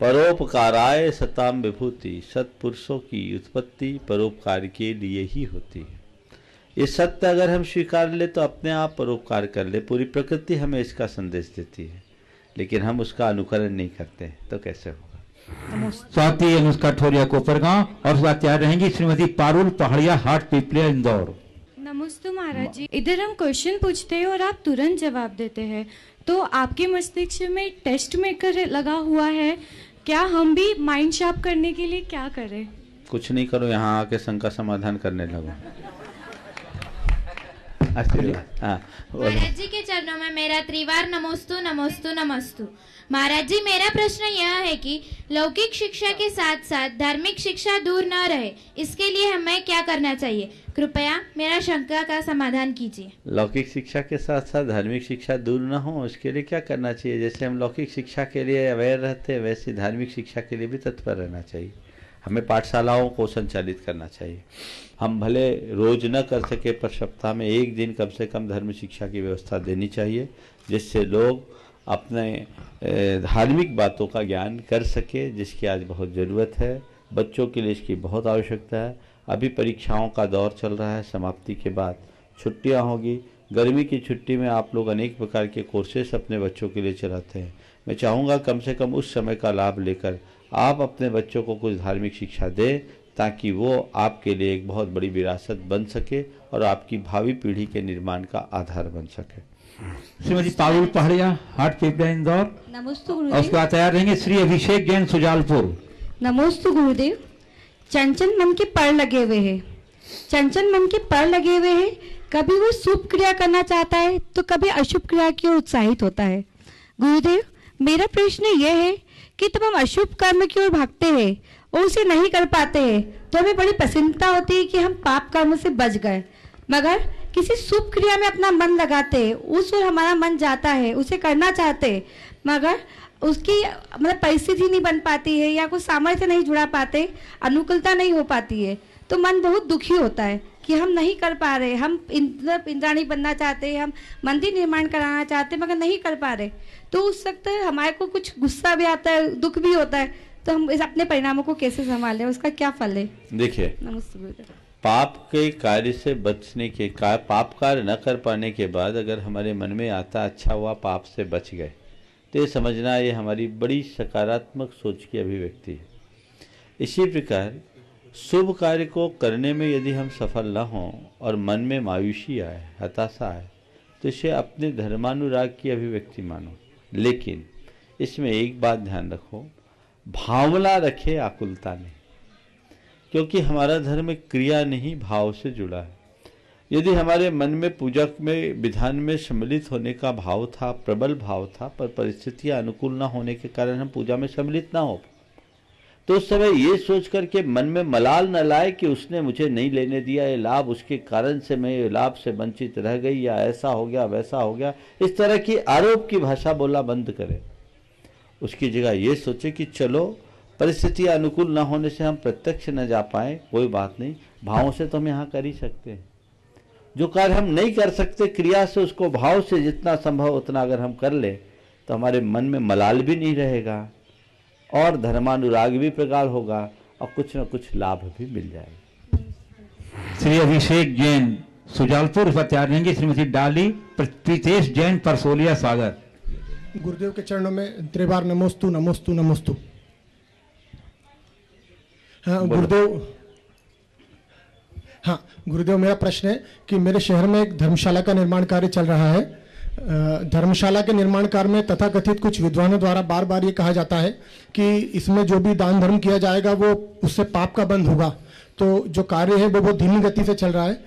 परोपकाराय सताम विभूति, सत्पुरुषों की उत्पत्ति परोपकार के लिए ही होती है। ये सत्य अगर हम स्वीकार ले तो अपने आप परोपकार कर ले। पूरी प्रकृति हमें इसका संदेश देती है, लेकिन हम उसका अनुकरण नहीं करते तो कैसे होगा? स्वाति अनुष्का ठोलिया कोपरगांव, और उसके बाद तैयार रहेंगी श्रीमती पारुल पहाड़िया हाट पिपलिया इंदौर। नमस्ते महाराज जी। इधर हम क्वेश्चन पूछते हैं और आप तुरंत जवाब देते हैं, तो आपके मस्तिष्क में टेस्ट मेकर लगा हुआ है क्या? हम भी माइंड शार्प करने के लिए क्या करें? कुछ नहीं करो, यहाँ आके शंका समाधान करने लगो। महाराज जी के चरणों में मेरा त्रिवार नमोस्तु नमोस्तु नमोस्तु। महाराज जी, मेरा प्रश्न यह है कि लौकिक शिक्षा के साथ साथ धार्मिक शिक्षा दूर न रहे, इसके लिए हमें क्या करना चाहिए? कृपया मेरा शंका का समाधान कीजिए। लौकिक शिक्षा के साथ साथ धार्मिक शिक्षा दूर न हो, उसके लिए क्या करना चाहिए? जैसे हम लौकिक शिक्षा के लिए अवेयर रहते हैं, वैसे धार्मिक शिक्षा के लिए भी तत्पर रहना चाहिए। हमें पाठशालाओं को संचालित करना चाहिए। हम भले रोज न कर सके पर सप्ताह में एक दिन कम से कम धर्म शिक्षा की व्यवस्था देनी चाहिए, जिससे लोग अपने धार्मिक बातों का ज्ञान कर सके, जिसकी आज बहुत ज़रूरत है। बच्चों के लिए इसकी बहुत आवश्यकता है। अभी परीक्षाओं का दौर चल रहा है, समाप्ति के बाद छुट्टियां होगी। गर्मी की छुट्टी में आप लोग अनेक प्रकार के कोर्सेस अपने बच्चों के लिए चलाते हैं। मैं चाहूँगा कम से कम उस समय का लाभ लेकर आप अपने बच्चों को कुछ धार्मिक शिक्षा दें, ताकि वो आपके लिए एक बहुत बड़ी विरासत बन सके और आपकी भावी पीढ़ी के निर्माण का आधार बन सके। श्रीमती पारुल पहाड़िया हाट पिपलिया इंदौर। नमस्ते और गुरुदेव। उसके बाद तैयार रहेंगे श्री अभिषेक जैन सुजालपुर। नमोस्तु गुरुदेव। चंचल मन के पर लगे हुए हैं, चंचल मन के पर लगे हुए हैं। कभी वो शुभ क्रिया करना चाहता है तो कभी अशुभ क्रिया की ओर उत्साहित होता है। गुरुदेव, मेरा प्रश्न यह है कि तब हम अशुभ कर्म की ओर भागते हैं और उसे नहीं कर पाते हैं तो हमें बड़ी प्रसन्नता होती है कि हम पाप कर्म से बच गए, मगर किसी शुभ क्रिया में अपना मन लगाते हैं, उस ओर हमारा मन जाता है, उसे करना चाहते हैं, मगर उसकी मतलब परिस्थिति नहीं बन पाती है या कुछ सामर्थ्य नहीं जुड़ा पाते, अनुकूलता नहीं हो पाती है, तो मन बहुत दुखी होता है कि हम नहीं कर पा रहे। हम इंद्राणी बनना चाहते हैं, हम मंदिर निर्माण कराना चाहते हैं, मगर नहीं कर पा रहे। तो उस वक्त हमारे को कुछ गुस्सा भी आता है, दुख भी होता है। तो हम इस अपने परिणामों को कैसे संभालें, उसका क्या फल है? देखिए, नमस्ते गुरुदेव। पाप के कार्य से बचने के पाप कार्य न कर पाने के बाद अगर हमारे मन में आता अच्छा हुआ पाप से बच गए, तो ये समझना ये हमारी बड़ी सकारात्मक सोच की अभिव्यक्ति है। इसी प्रकार शुभ कार्य को करने में यदि हम सफल न हों और मन में मायूसी आए, हताशा आए, तो इसे अपने धर्मानुराग की अभिव्यक्ति मानो। लेकिन इसमें एक बात ध्यान रखो, भावना रखे, आकुलता नहीं, क्योंकि हमारा धर्म क्रिया नहीं भाव से जुड़ा है। यदि हमारे मन में पूजा में विधान में सम्मिलित होने का भाव था, प्रबल भाव था, पर परिस्थितियां अनुकूल न होने के कारण हम पूजा में सम्मिलित ना हो, तो उस समय ये सोच करके मन में मलाल न लाए कि उसने मुझे नहीं लेने दिया ये लाभ, उसके कारण से मैं ये लाभ से वंचित रह गई, या ऐसा हो गया वैसा हो गया, इस तरह की आरोप की भाषा बोलना बंद करें। उसकी जगह ये सोचे कि चलो परिस्थितियां अनुकूल न होने से हम प्रत्यक्ष न जा पाए, कोई बात नहीं, भावों से तो हम यहाँ कर ही सकते हैं। जो कार्य हम नहीं कर सकते क्रिया से, उसको भाव से जितना संभव उतना अगर हम कर ले तो हमारे मन में मलाल भी नहीं रहेगा और धर्मानुराग भी प्रगाढ़ होगा और कुछ न कुछ लाभ भी मिल जाएगा। श्री अभिषेक जैन सुजालपुर फत्यारेंगे, श्रीमती डाली प्रीतेश जैन परसोलिया सागर। गुरुदेव के चरणों में त्रिवार नमोस्तु नमोस्तु नमोस्तु। हाँ गुरुदेव मेरा प्रश्न है कि मेरे शहर में एक धर्मशाला का निर्माण कार्य चल रहा है। धर्मशाला के निर्माण कार्य में तथाकथित कुछ विद्वानों द्वारा बार बार ये कहा जाता है कि इसमें जो भी दान धर्म किया जाएगा वो उससे पाप का बंध होगा। तो जो कार्य है वो बहुत धीमी गति से चल रहा है,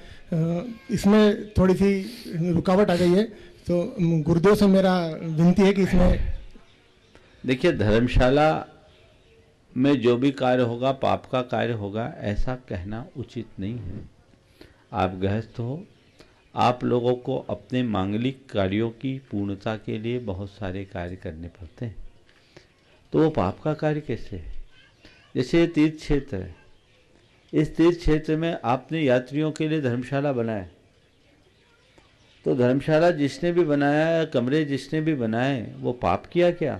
इसमें थोड़ी सी रुकावट आ गई है। तो गुरुदेव से मेरा विनती है कि इसमें देखिए, धर्मशाला में जो भी कार्य होगा पाप का कार्य होगा, ऐसा कहना उचित नहीं है। आप गृहस्थ हो, आप लोगों को अपने मांगलिक कार्यों की पूर्णता के लिए बहुत सारे कार्य करने पड़ते हैं, तो वो पाप का कार्य कैसे है? जैसे तीर्थ क्षेत्र है, इस तीर्थ क्षेत्र में आपने यात्रियों के लिए धर्मशाला बनाया, तो धर्मशाला जिसने भी बनाया, कमरे जिसने भी बनाए, वो पाप किया क्या?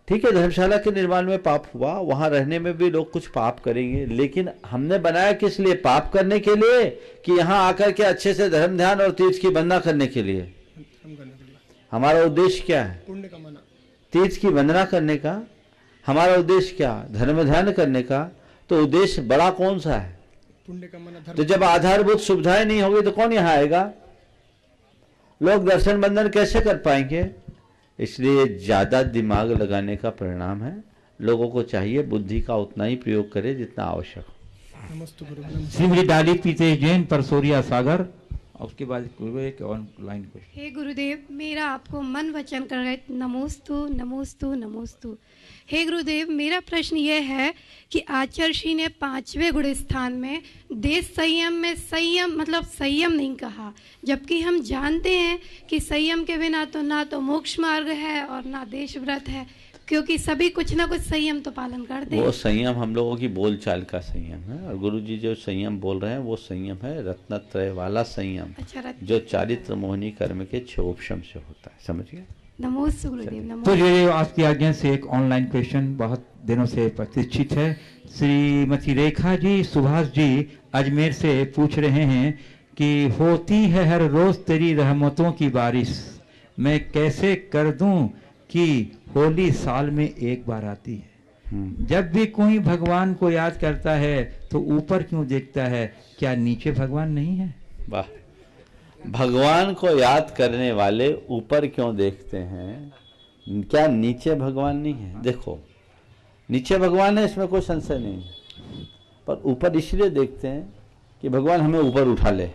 ठीक है, धर्मशाला के निर्माण में पाप हुआ, वहां रहने में भी लोग कुछ पाप करेंगे, लेकिन हमने बनाया किस लिए? पाप करने के लिए कि यहां आकर के अच्छे से धर्म ध्यान और तीर्थ की वंदना करने के लिए? हमारा उद्देश्य क्या है? तीर्थ की वंदना करने का। हमारा उद्देश्य क्या? धर्म ध्यान करने का। तो उद्देश्य बड़ा कौन सा है? तो जब आधारभूत सुविधाएं नहीं होगी तो कौन यहाँ आएगा? लोग दर्शन बंधन कैसे कर पाएंगे? इसलिए ज्यादा दिमाग लगाने का परिणाम है। लोगों को चाहिए बुद्धि का उतना ही प्रयोग करे जितना आवश्यक हो। श्रीमती डाली प्रीतेश जैन परसोरिया सागर। उसके बाद एक ऑनलाइन क्वेश्चन। हे गुरुदेव, मेरा आपको मन वचन कर नमोस्तु नमोस्तु नमोस्तु। हे गुरुदेव, मेरा प्रश्न यह है कि आचार्य ने 5वें गुण स्थान में देश संयम में संयम मतलब संयम नहीं कहा, जबकि हम जानते हैं कि संयम के बिना तो ना तो मोक्ष मार्ग है और ना देश व्रत है, क्योंकि सभी कुछ ना कुछ संयम तो पालन करते हैं। वो संयम हम लोगों की बोलचाल का संयम है, और गुरु जी जो संयम बोल रहे हैं वो संयम है रत्नत्रय वाला संयम। अच्छा, जो चारित्र मोहिनी कर्म के क्षोभशम से होता है। समझ गए? नमोस्तु गुरुदेव। तो ये आपकी आज्ञा से एक ऑनलाइन क्वेश्चन बहुत दिनों से प्रतीक्षित है। श्रीमती रेखा जी सुभाष जी अजमेर से पूछ रहे हैं कि होती है हर रोज तेरी रहमतों की बारिश, मैं कैसे कर दूं कि होली साल में एक बार आती है। जब भी कोई भगवान को याद करता है तो ऊपर क्यों देखता है? क्या नीचे भगवान नहीं है? वाह, भगवान को याद करने वाले ऊपर क्यों देखते हैं? क्या नीचे भगवान नहीं है? देखो, नीचे भगवान है, इसमें कोई संशय नहीं है, पर ऊपर इसलिए देखते हैं कि भगवान हमें ऊपर उठा ले।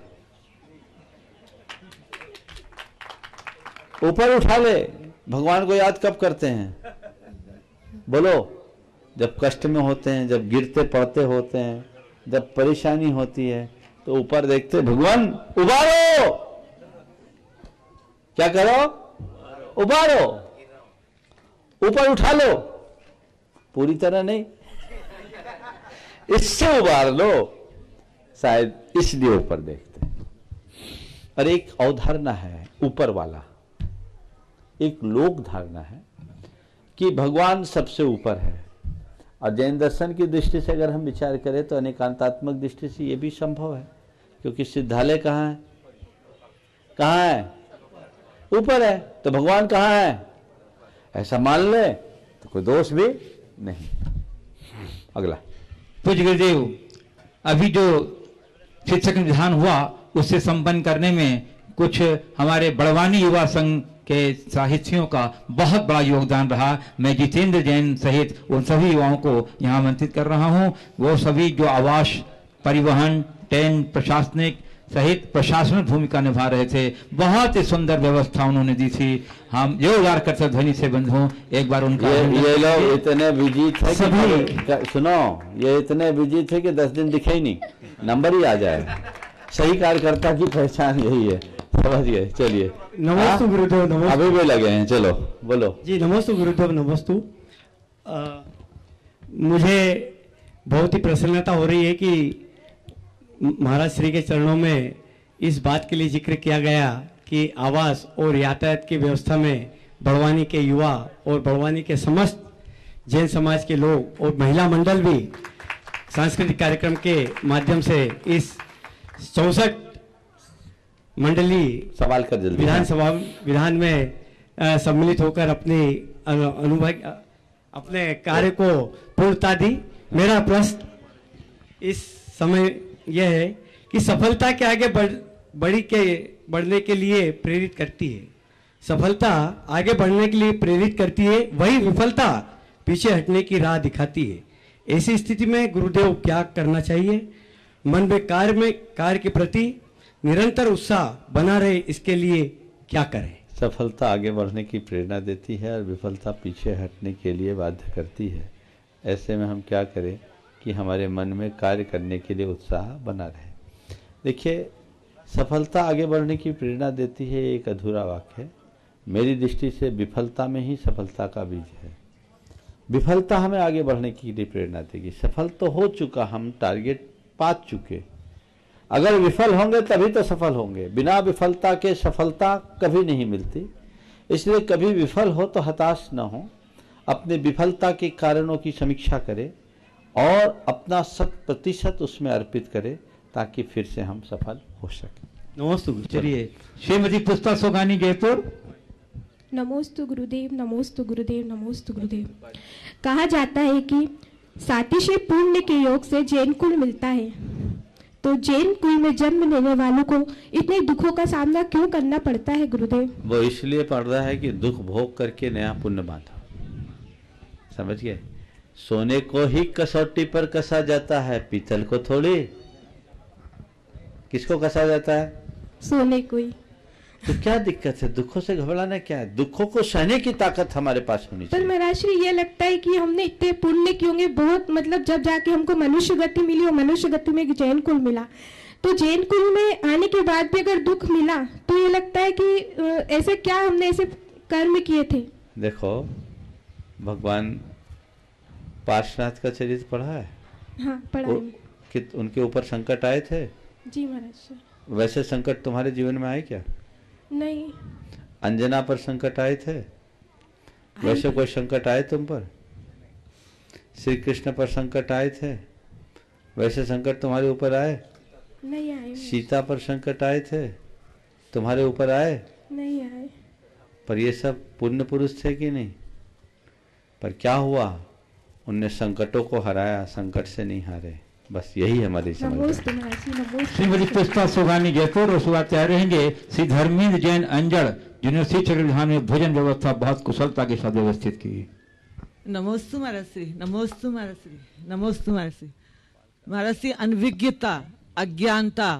ऊपर उठा ले। भगवान को याद कब करते हैं? बोलो, जब कष्ट में होते हैं, जब गिरते पड़ते होते हैं, जब परेशानी होती है, तो ऊपर देखते, भगवान उबारो। क्या करो? उबारो, ऊपर उठा लो, पूरी तरह नहीं, इससे उबार लो। शायद इसलिए ऊपर देखते हैं। और एक अवधारणा है ऊपर वाला, एक लोक धारणा है कि भगवान सबसे ऊपर है। और जैन दर्शन की दृष्टि से अगर हम विचार करें तो अनेकांतात्मक दृष्टि से यह भी संभव है, क्योंकि सिद्धालय कहाँ है? कहाँ है? ऊपर है। तो भगवान कहाँ है? ऐसा मान ले तो कोई दोष भी नहीं। अगला। पूज्य गुरुदेव, अभी जो शिक्षक निधान हुआ उससे संपन्न करने में कुछ हमारे बड़वानी युवा संघ के साहित्यों का बहुत बड़ा योगदान रहा। मैं जितेंद्र जैन सहित उन सभी युवाओं को यहाँ आमंत्रित कर रहा हूँ। वो सभी जो आवास, परिवहन, ट्रेन, प्रशासनिक सहित प्रशासनिक भूमिका निभा रहे थे, बहुत ही सुंदर व्यवस्था उन्होंने दी थी। हम जोरदार करते ध्वनि से बंद हों एक बार उनका। ये लोग इतने बिजी थे कि सुनो, ये इतने बिजी थे कि 10 दिन दिखे ही नहीं, नंबर ही आ जाए। सही कार्यकर्ता की पहचान यही है, समझ गए। चलिए, नमस्ते गुरुदेव। नमस्ते। अभी भी लगे हैं, चलो बोलो जी। नमस्ते गुरुदेव, नमस्ते। मुझे बहुत ही प्रसन्नता हो रही है कि महाराज श्री के चरणों में इस बात के लिए जिक्र किया गया कि आवास और यातायात की व्यवस्था में बड़वानी के युवा और बड़वानी के समस्त जैन समाज के लोग और महिला मंडल भी सांस्कृतिक कार्यक्रम के माध्यम से इस 64 मंडली सवाल कर जल्दी विधानसभा विधान में सम्मिलित होकर अपने अनुभव अपने कार्य को पूर्णता दी। मेरा प्रश्न इस समय यह है कि सफलता के आगे बढ़ने के लिए प्रेरित करती है। सफलता आगे बढ़ने के लिए प्रेरित करती है, वही विफलता पीछे हटने की राह दिखाती है। ऐसी स्थिति में गुरुदेव क्या करना चाहिए? मन में कार्य के प्रति निरंतर उत्साह बना रहे, इसके लिए क्या करें? सफलता आगे बढ़ने की प्रेरणा देती है और विफलता पीछे हटने के लिए बाध्य करती है। ऐसे में हम क्या करें कि हमारे मन में कार्य करने के लिए उत्साह बना रहे। देखिए, सफलता आगे बढ़ने की प्रेरणा देती है, एक अधूरा वाक्य है। मेरी दृष्टि से विफलता में ही सफलता का बीज है। विफलता हमें आगे बढ़ने के लिए प्रेरणा देगी। सफल तो हो चुका, हम टारगेट पा चुके, अगर विफल होंगे तभी तो सफल होंगे। बिना विफलता के सफलता कभी नहीं मिलती। इसलिए कभी विफल हो तो हताश न हो, अपने विफलता के कारणों की समीक्षा करें और अपना 100% उसमें अर्पित करें ताकि फिर से हम सफल हो सकें। नमस्ते। चलिए, श्रीमती पुष्पा सोगानी, जयपुर। नमोस्तु गुरुदेव, नमोस्तु गुरुदेव, नमोस्तु गुरुदेव। कहा जाता है कि सातिशी पुण्य के योग से जैन कुल मिलता है, तो जैन कुल में जन्म लेने वालों को इतने दुखों का सामना क्यों करना पड़ता है गुरुदेव? वो इसलिए पड़ रहा है कि दुख भोग करके नया पुण्य बांधा। समझ गए? सोने को ही कसौटी पर कसा जाता है, पीतल को थोड़ी। किसको कसा जाता है? सोने को ही। तो क्या दिक्कत है? दुखों से घबराना क्या है? दुखों को सहने की ताकत हमारे पास होनी चाहिए। पर महाराज श्री, ये लगता है कि हमने इतने पुण्य किए होंगे बहुत, मतलब जब जाके हमको मनुष्य गति मिली और मनुष्य गति में जैन कुल मिला, तो जैन कुल में आने के बाद भी अगर दुख मिला तो ये लगता है कि ऐसे क्या हमने ऐसे कर्म किए थे? देखो, भगवान पार्श्वनाथ का चरित्र पढ़ा है? हाँ, पढ़ा है। उनके ऊपर संकट आए थे? जी महाराज। वैसे संकट तुम्हारे जीवन में आए क्या? नहीं। अंजना पर संकट आए थे? वैसे कोई संकट आए तुम पर? श्री कृष्ण पर संकट आए थे? वैसे संकट तुम्हारे ऊपर आए? नहीं आए। सीता पर संकट आए थे? तुम्हारे ऊपर आए? नहीं आए। पर ये सब पुण्य पुरुष थे कि नहीं? पर क्या हुआ? उनने संकटों को हराया, संकट से नहीं हारे। बस यही हमारी समझ है। श्रीमती पुष्पा सोगानी, जयपुर। और सुबह तैयार रहेंगे श्री धर्मेंद्र जैन अंजड़, जिन्होंने श्री चक्रधाम में भोजन व्यवस्था बहुत कुशलता के साथ व्यवस्थित की। नमोस्तु महाराज श्री, नमोस्तु महाराज श्री, नमोस्तु महाराज श्री। महाराज श्री, अनभिज्ञता, अज्ञानता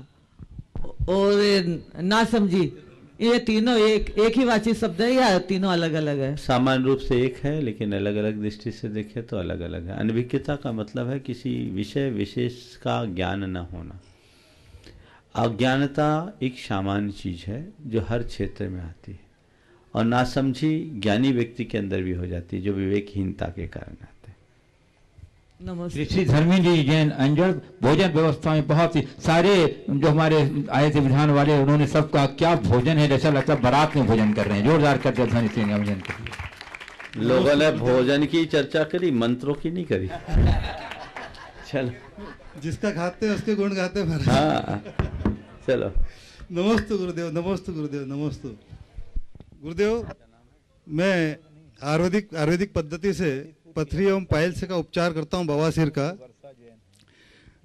और नासमझी, ये तीनों एक ही वाची शब्द है या तीनों अलग अलग है? सामान्य रूप से एक है, लेकिन अलग अलग दृष्टि से देखें तो अलग अलग है। अनभिज्ञता का मतलब है किसी विषय विशेष का ज्ञान न होना। अज्ञानता एक सामान्य चीज है जो हर क्षेत्र में आती है, और नासमझी ज्ञानी व्यक्ति के अंदर भी हो जाती है जो विवेकहीनता के कारण आते हैं। श्री धर्मेंद्र जी जैन अंजड़, भोजन व्यवस्था में बहुत ही सारे जो हमारे आए थे विधान वाले, उन्होंने सबका क्या भोजन है, जैसा लगता है बारात में भोजन कर रहे हैं। जोरदार करते ध्वनि से भोजन के लिए। लोगों ने भोजन की चर्चा करी, मंत्रों की नहीं करी। चलो, जिसका खाते हैं उसके गुण गाते हैं। हाँ, चलो। नमस्ते गुरुदेव, नमस्ते गुरुदेव, नमस्ते गुरुदेव। मैं आयुर्वेदिक पद्धति से पथरी एवं पाइल्स का उपचार करता हूँ, बवासीर का।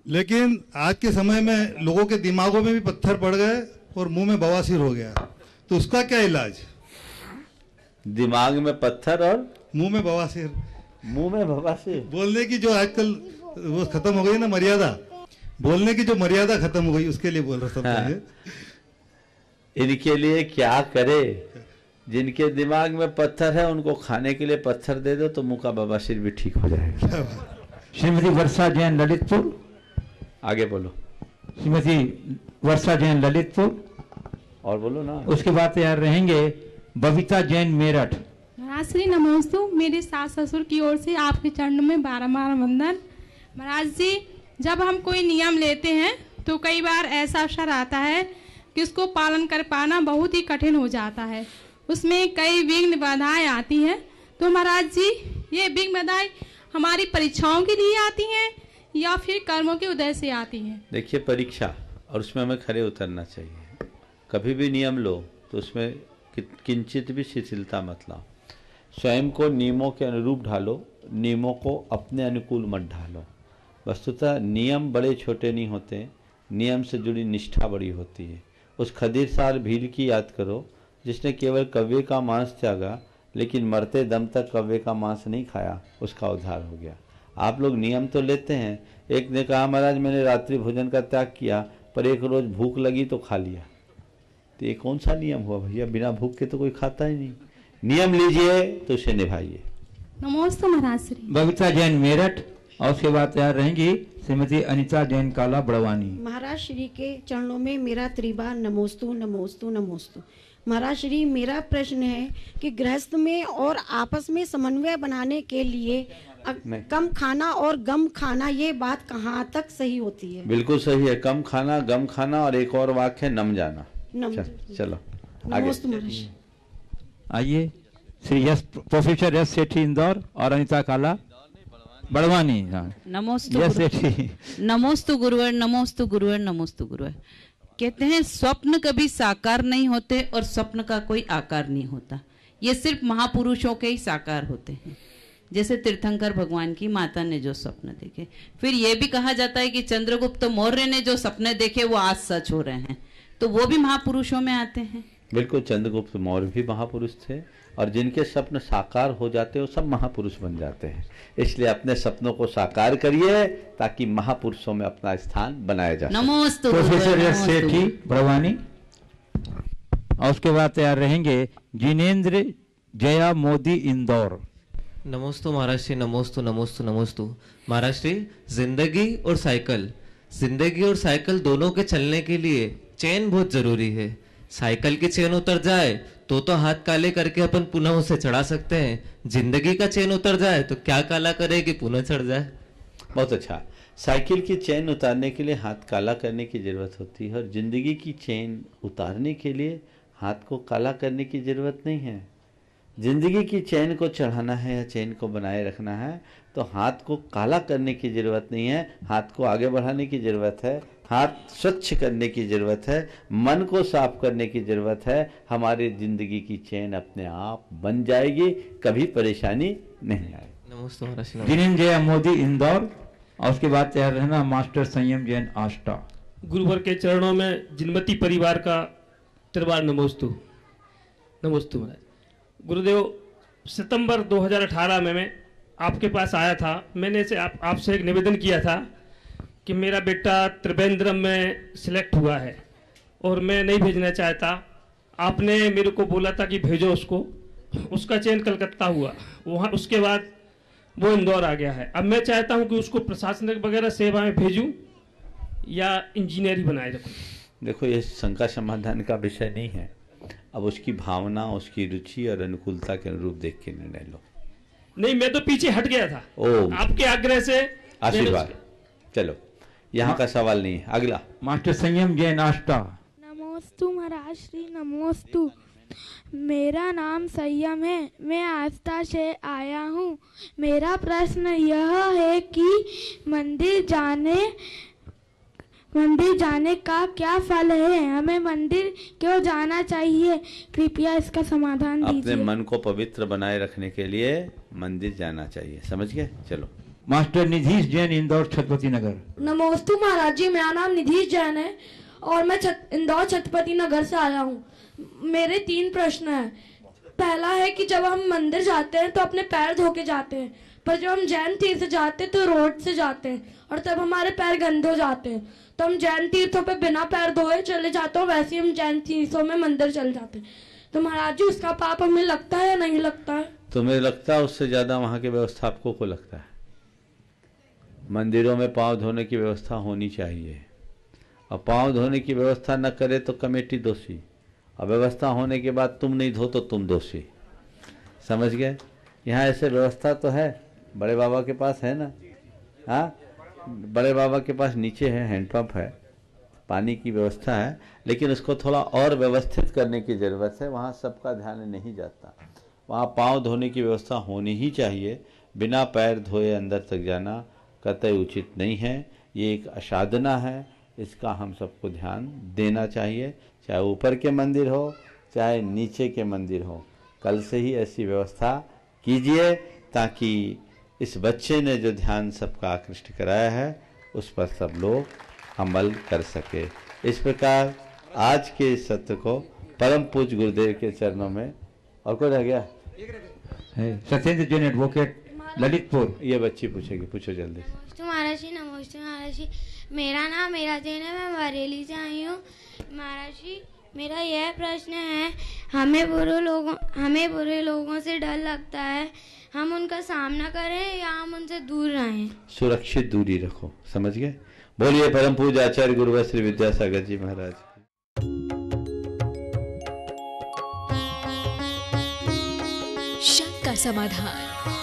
लेकिन आज के समय में लोगों के दिमागों में भी पत्थर पड़ गए और मुंह में बवासीर हो गया, तो उसका क्या इलाज? दिमाग में पत्थर और मुंह में बवासीर। मुंह में बवासीर बोलने की जो आजकल वो खत्म हो गई ना मर्यादा, बोलने की जो मर्यादा खत्म हो गई, उसके लिए बोल रहा था। हाँ। इनके लिए क्या करे? जिनके दिमाग में पत्थर है उनको खाने के लिए पत्थर दे दो तो मुंह का बवासीर भी ठीक हो जाएगा। श्रीमती वर्षा जैन ललितपुर, आगे बोलो। श्रीमती वर्षा जैन ललितपुर, और बोलो ना। उसके बाद तैयार रहेंगे बबीता जैन मेरठ। महाराज श्री नमोस्तु, मेरे सास ससुर की ओर से आपके चरणों में 12 वंदन। महाराज जी, जब हम कोई नियम लेते हैं तो कई बार ऐसा अवसर आता है कि उसको पालन कर पाना बहुत ही कठिन हो जाता है, उसमें कई विघ्न बाधाएं आती हैं। तो महाराज जी, ये विघ्न बाधाएं हमारी परीक्षाओं के लिए आती हैं या फिर कर्मों के उदय से आती हैं? देखिए, परीक्षा और उसमें हमें खरे उतरना चाहिए। कभी भी नियम लो तो उसमें किंचित भी शिथिलता मत लाओ। स्वयं को नियमों के अनुरूप ढालो, नियमों को अपने अनुकूल मत ढालो। वस्तुतः नियम बड़े छोटे नहीं होते, नियम से जुड़ी निष्ठा बड़ी होती है। उस खदीरसार भील की याद करो जिसने केवल कव्वे का मांस त्यागा लेकिन मरते दम तक कव्वे का मांस नहीं खाया, उसका उद्धार हो गया। आप लोग नियम तो लेते हैं। एक ने कहा महाराज मैंने रात्रि भोजन का त्याग किया पर एक रोज भूख लगी तो खा लिया। तो ये कौन सा नियम हुआ भैया? बिना भूख के तो कोई खाता ही नहीं। नियम लीजिए तो उसे निभाइए। नमस्ते महाराज श्री। बबीता जैन मेरठ, और उसके बाद तैयार रहेंगी श्रीमती अनिता जैन काला बड़वानी। महाराज श्री के चरणों में मेरा त्रिबार नमोस्तु नमोस्तु नमोस्तु। महाराज श्री, मेरा प्रश्न है कि गृहस्थ में और आपस में समन्वय बनाने के लिए कम खाना और गम खाना, ये बात कहाँ तक सही होती है? बिल्कुल सही है। कम खाना, गम खाना, और एक और वाक्य है नम जाना। चलो आगे आइए। श्री प्रोफेसर एस सेठी इंदौर और अनिता काला बड़वानी। नमोस्तु नमोस्तु गुरुवर, नमोस्तु गुरुवर, नमोस्तु गुरुवर। कहते हैं स्वप्न कभी साकार नहीं होते और स्वप्न का कोई आकार नहीं होता, ये सिर्फ महापुरुषों के ही साकार होते हैं। जैसे तीर्थंकर भगवान की माता ने जो स्वप्न देखे, फिर ये भी कहा जाता है कि चंद्रगुप्त मौर्य ने जो सपने देखे वो आज सच हो रहे हैं, तो वो भी महापुरुषों में आते हैं। बिल्कुल, चंद्रगुप्त मौर्य भी महापुरुष थे और जिनके सपन साकार हो जाते हैं वो सब महापुरुष बन जाते हैं। इसलिए अपने सपनों को साकार करिए ताकि महापुरुषों में अपना स्थान बनाया जा सके। नमोस्तु प्रोफेसर एस सेठी बड़वानी, और उसके बाद तैयार रहेंगे जिनेंद्र जया मोदी इंदौर। नमोस्तु महाराज श्री, नमोस्तु नमोस्तु नमोस्तु। महाराज श्री, जिंदगी और साइकिल दोनों के चलने के लिए चेन बहुत जरूरी है। साइकिल की चेन उतर जाए तो हाथ काले करके अपन पुनः उसे चढ़ा सकते हैं, जिंदगी का चेन उतर जाए तो क्या काला करे कि पुनः चढ़ जाए। बहुत अच्छा। साइकिल की चेन उतारने के लिए हाथ काला करने की जरूरत होती है और जिंदगी की चेन उतारने के लिए हाथ को काला करने की जरूरत नहीं है। जिंदगी की चैन को चढ़ाना है या चैन को बनाए रखना है तो हाथ को काला करने की जरूरत नहीं है, हाथ को आगे बढ़ाने की जरूरत है, हाथ स्वच्छ करने की जरूरत है, मन को साफ करने की जरूरत है। हमारी जिंदगी की चैन अपने आप बन जाएगी, कभी परेशानी नहीं आएगी। नमस्ते। जिनेंद्र जया मोदी इंदौर, और उसके बाद तैयार रहना मास्टर संयम जैन आष्टा। गुरुवर के चरणों में जिनमती परिवार का त्रिवार नमोस्तु नमोस्तु। महाराज गुरुदेव, सितंबर 2018 में मैं आपके पास आया था। मैंने से आपसे एक निवेदन किया था कि मेरा बेटा त्रिवेंद्रम में सिलेक्ट हुआ है और मैं नहीं भेजना चाहता। आपने मेरे को बोला था कि भेजो उसको, उसका चयन कलकत्ता हुआ, वहाँ उसके बाद वो इंदौर आ गया है। अब मैं चाहता हूँ कि उसको प्रशासनिक वगैरह सेवा में भेजूँ या इंजीनियर ही बनाए रखूँ। देखो, ये शंका समाधान का विषय नहीं है। अब उसकी भावना, उसकी रुचि और अनुकूलता के अनुरूप देख के निर्णय लो। नहीं, मैं तो पीछे हट गया था आपके आग्रह से। आशीर्वाद। चलो, यहाँ का सवाल नहीं है। अगला मास्टर संयम जैन आष्टा। नमोस्तु महाराज श्री, नमोस्तु। मेरा नाम संयम है, मैं आस्था से आया हूँ। मेरा प्रश्न यह है कि मंदिर जाने का क्या फल है? हमें मंदिर क्यों जाना चाहिए? कृपया इसका समाधान दीजिए। अपने मन को पवित्र बनाए रखने के लिए मंदिर जाना चाहिए। समझ गए? चलो मास्टर निधीश जैन, इंदौर छत्रपति नगर। नमोस्तु महाराज जी, मेरा नाम निधीश जैन है और मैं इंदौर छत्रपति नगर से आया हूँ। मेरे 3 प्रश्न हैं। पहला है कि जब हम मंदिर जाते हैं तो अपने पैर धो के जाते हैं, पर जब हम जैन तीर्थ जाते हैं तो रोड से जाते हैं और तब हमारे पैर गंदे हो जाते हैं। तो हम जैन तीर्थों पे बिना पैर धोए चले जाते हैं, वैसे ही हम जैन तीर्थों में मंदिर चले जाते हैं। तो महाराज जी उसका पाप हमें लगता है या नहीं लगता है? तुम्हें लगता है उससे ज्यादा वहाँ के व्यवस्थापकों को लगता है। मंदिरों में पाँव धोने की व्यवस्था होनी चाहिए, और पाँव धोने की व्यवस्था न करे तो कमेटी दोषी, और व्यवस्था होने के बाद तुम नहीं धो तो तुम दोषी। समझ गए? यहाँ ऐसे व्यवस्था तो है, बड़े बाबा के पास है ना। हाँ, बड़े बाबा के पास नीचे है, हैंडपंप है, पानी की व्यवस्था है, लेकिन उसको थोड़ा और व्यवस्थित करने की ज़रूरत है। वहाँ सबका ध्यान नहीं जाता। वहाँ पाँव धोने की व्यवस्था होनी ही चाहिए। बिना पैर धोए अंदर तक जाना कतई उचित नहीं है। ये एक असाधना है, इसका हम सबको ध्यान देना चाहिए, चाहे ऊपर के मंदिर हो चाहे नीचे के मंदिर हो। कल से ही ऐसी व्यवस्था कीजिए ताकि इस बच्चे ने जो ध्यान सबका आकृष्ट कराया है उस पर सब लोग अमल कर सके। इस प्रकार आज के इस सत्र को परम पूज्य गुरुदेव के चरणों में, और कोई रह गया? सत्येंद्र जैन एडवोकेट, ललितपुर। ये बच्ची पूछेगी, पूछो जल्दी। नमस्ते महाराज जी, नमस्ते महाराज जी। मेरा नाम मेरा जैन है, मैं बरेली से आई हूँ। महाराज जी मेरा यह प्रश्न है, हमें बुरे लोगों से डर लगता है, हम उनका सामना करें या हम उनसे दूर रहें? सुरक्षित दूरी रखो। समझ गए? बोलिए परम पूज्य आचार्य गुरुवर श्री विद्यासागर जी महाराज। शक का समाधान।